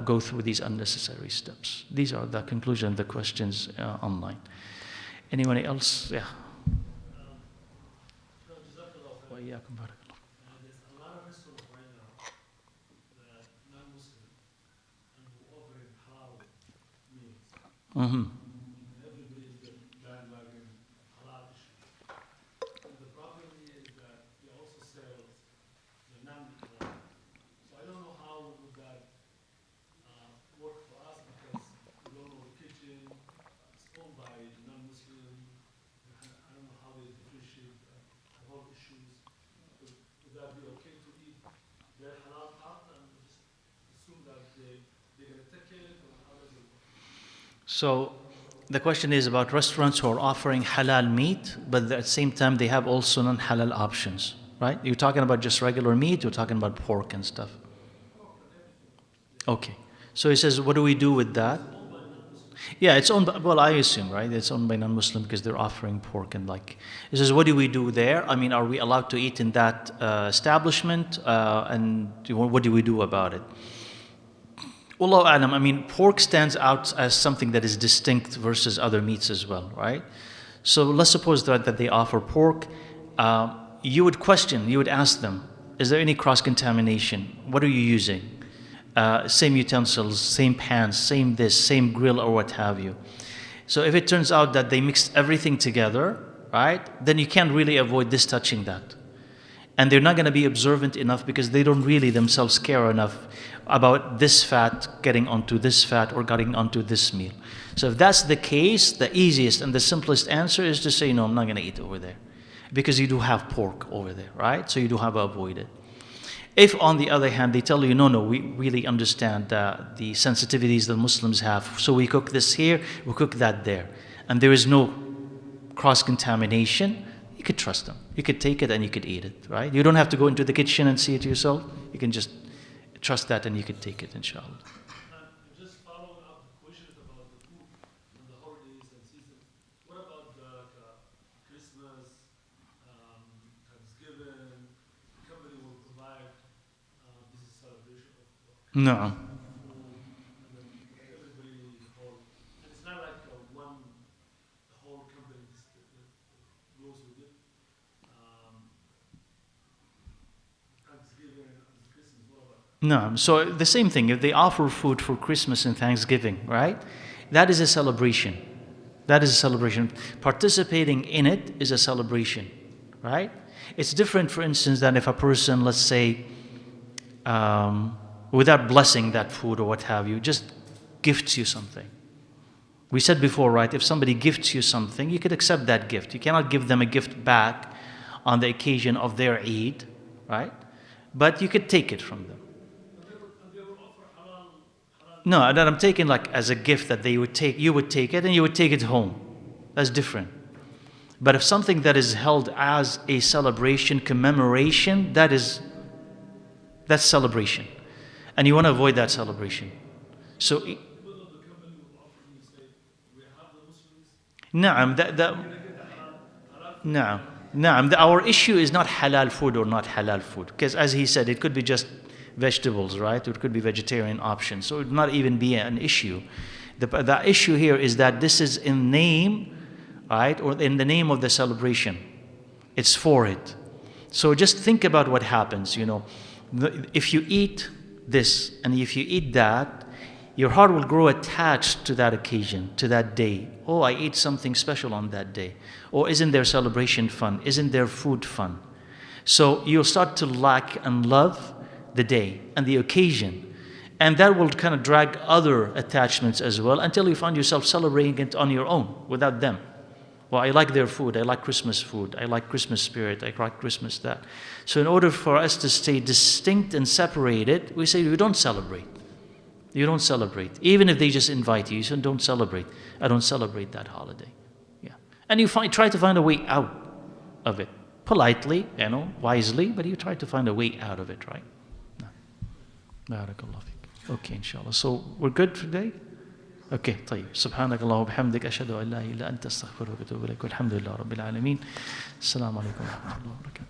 go through these unnecessary steps. These are the conclusion of the questions online. Anyone else? Yeah. There's a lot of restaurants right now that non-Muslim and who offering halal meals. Mm-hmm. Everybody is bandwagon halal issue. And the problem is that they also sell the non-halal. So I don't know how would that work for us because we don't know the kitchen. It's owned by non-Muslim. I don't know how they differentiate halal issues. Would that be okay to eat their halal part and just assume that they're going to take it, or how does it work? So the question is about restaurants who are offering halal meat, but at the same time they have also non-halal options, right? You're talking about just regular meat, you're talking about pork and stuff. Okay. So he says, what do we do with that? Yeah, it's owned by, well, I assume, right? It's owned by non-Muslim because they're offering pork and like. It says, what do we do there? I mean, are we allowed to eat in that establishment? And what do we do about it? Wallahu alam, I mean, pork stands out as something that is distinct versus other meats as well, right? So let's suppose that they offer pork. You would question, you would ask them, is there any cross-contamination? What are you using? Same utensils, same pans, same this, same grill or what have you. So if it turns out that they mixed everything together, right, then you can't really avoid this touching that. And they're not going to be observant enough because they don't really themselves care enough about this fat getting onto this fat or getting onto this meal. So if that's the case, the easiest and the simplest answer is to say, no, I'm not going to eat over there. Because you do have pork over there, right? So you do have to avoid it. If, on the other hand, they tell you, no, we really understand the sensitivities that Muslims have, so we cook this here, we cook that there, and there is no cross-contamination, you could trust them. You could take it and you could eat it, right? You don't have to go into the kitchen and see it yourself. You can just trust that and you could take it, inshallah. Just following up the questions about the food and the holidays and seasons, what about the Christmas, Thanksgiving? The company will provide this celebration of No. food, and then everybody, the whole, and it's not like the whole company goes with it. Thanksgiving and Christmas, what about that? No. So the same thing, if they offer food for Christmas and Thanksgiving, right? That is a celebration. That is a celebration. Participating in it is a celebration, right? It's different, for instance, than if a person, let's say, without blessing that food or what have you, just gifts you something. We said before, right, if somebody gifts you something, you could accept that gift. You cannot give them a gift back on the occasion of their Eid, right? But you could take it from them. And they will offer halal. No, that I'm taking like as a gift that they would take, you would take it and you would take it home. That's different. But if something that is held as a celebration, commemoration, that's celebration. And you want to avoid that celebration. So, Will the company will offer you say, we have the Muslims, na'am, na'am, our issue is not halal food or not halal food. Because as he said, it could be just vegetables, right? It could be vegetarian options. So it would not even be an issue. The issue here is that this is in name, right? Or in the name of the celebration. It's for it. So just think about what happens, If you eat this and if you eat that, your heart will grow attached to that occasion, to that day. Oh, I ate something special on that day. Or isn't their celebration fun? Isn't their food fun? So you'll start to like and love the day and the occasion. And that will kind of drag other attachments as well until you find yourself celebrating it on your own without them. Well, I like their food. I like Christmas food. I like Christmas spirit. I like Christmas that. So in order for us to stay distinct and separated, we say we don't celebrate. You don't celebrate. Even if they just invite you, you say don't celebrate. I don't celebrate that holiday. Yeah. And you try to find a way out of it. Politely, wisely, but you try to find a way out of it, right? No. Barakallah fik. Okay, inshallah. So we're good today? اوكي طيب سبحانك اللهم وبحمدك اشهد ان لا اله الا انت استغفرك واتوب اليك والحمد لله رب العالمين السلام عليكم ورحمه الله وبركاته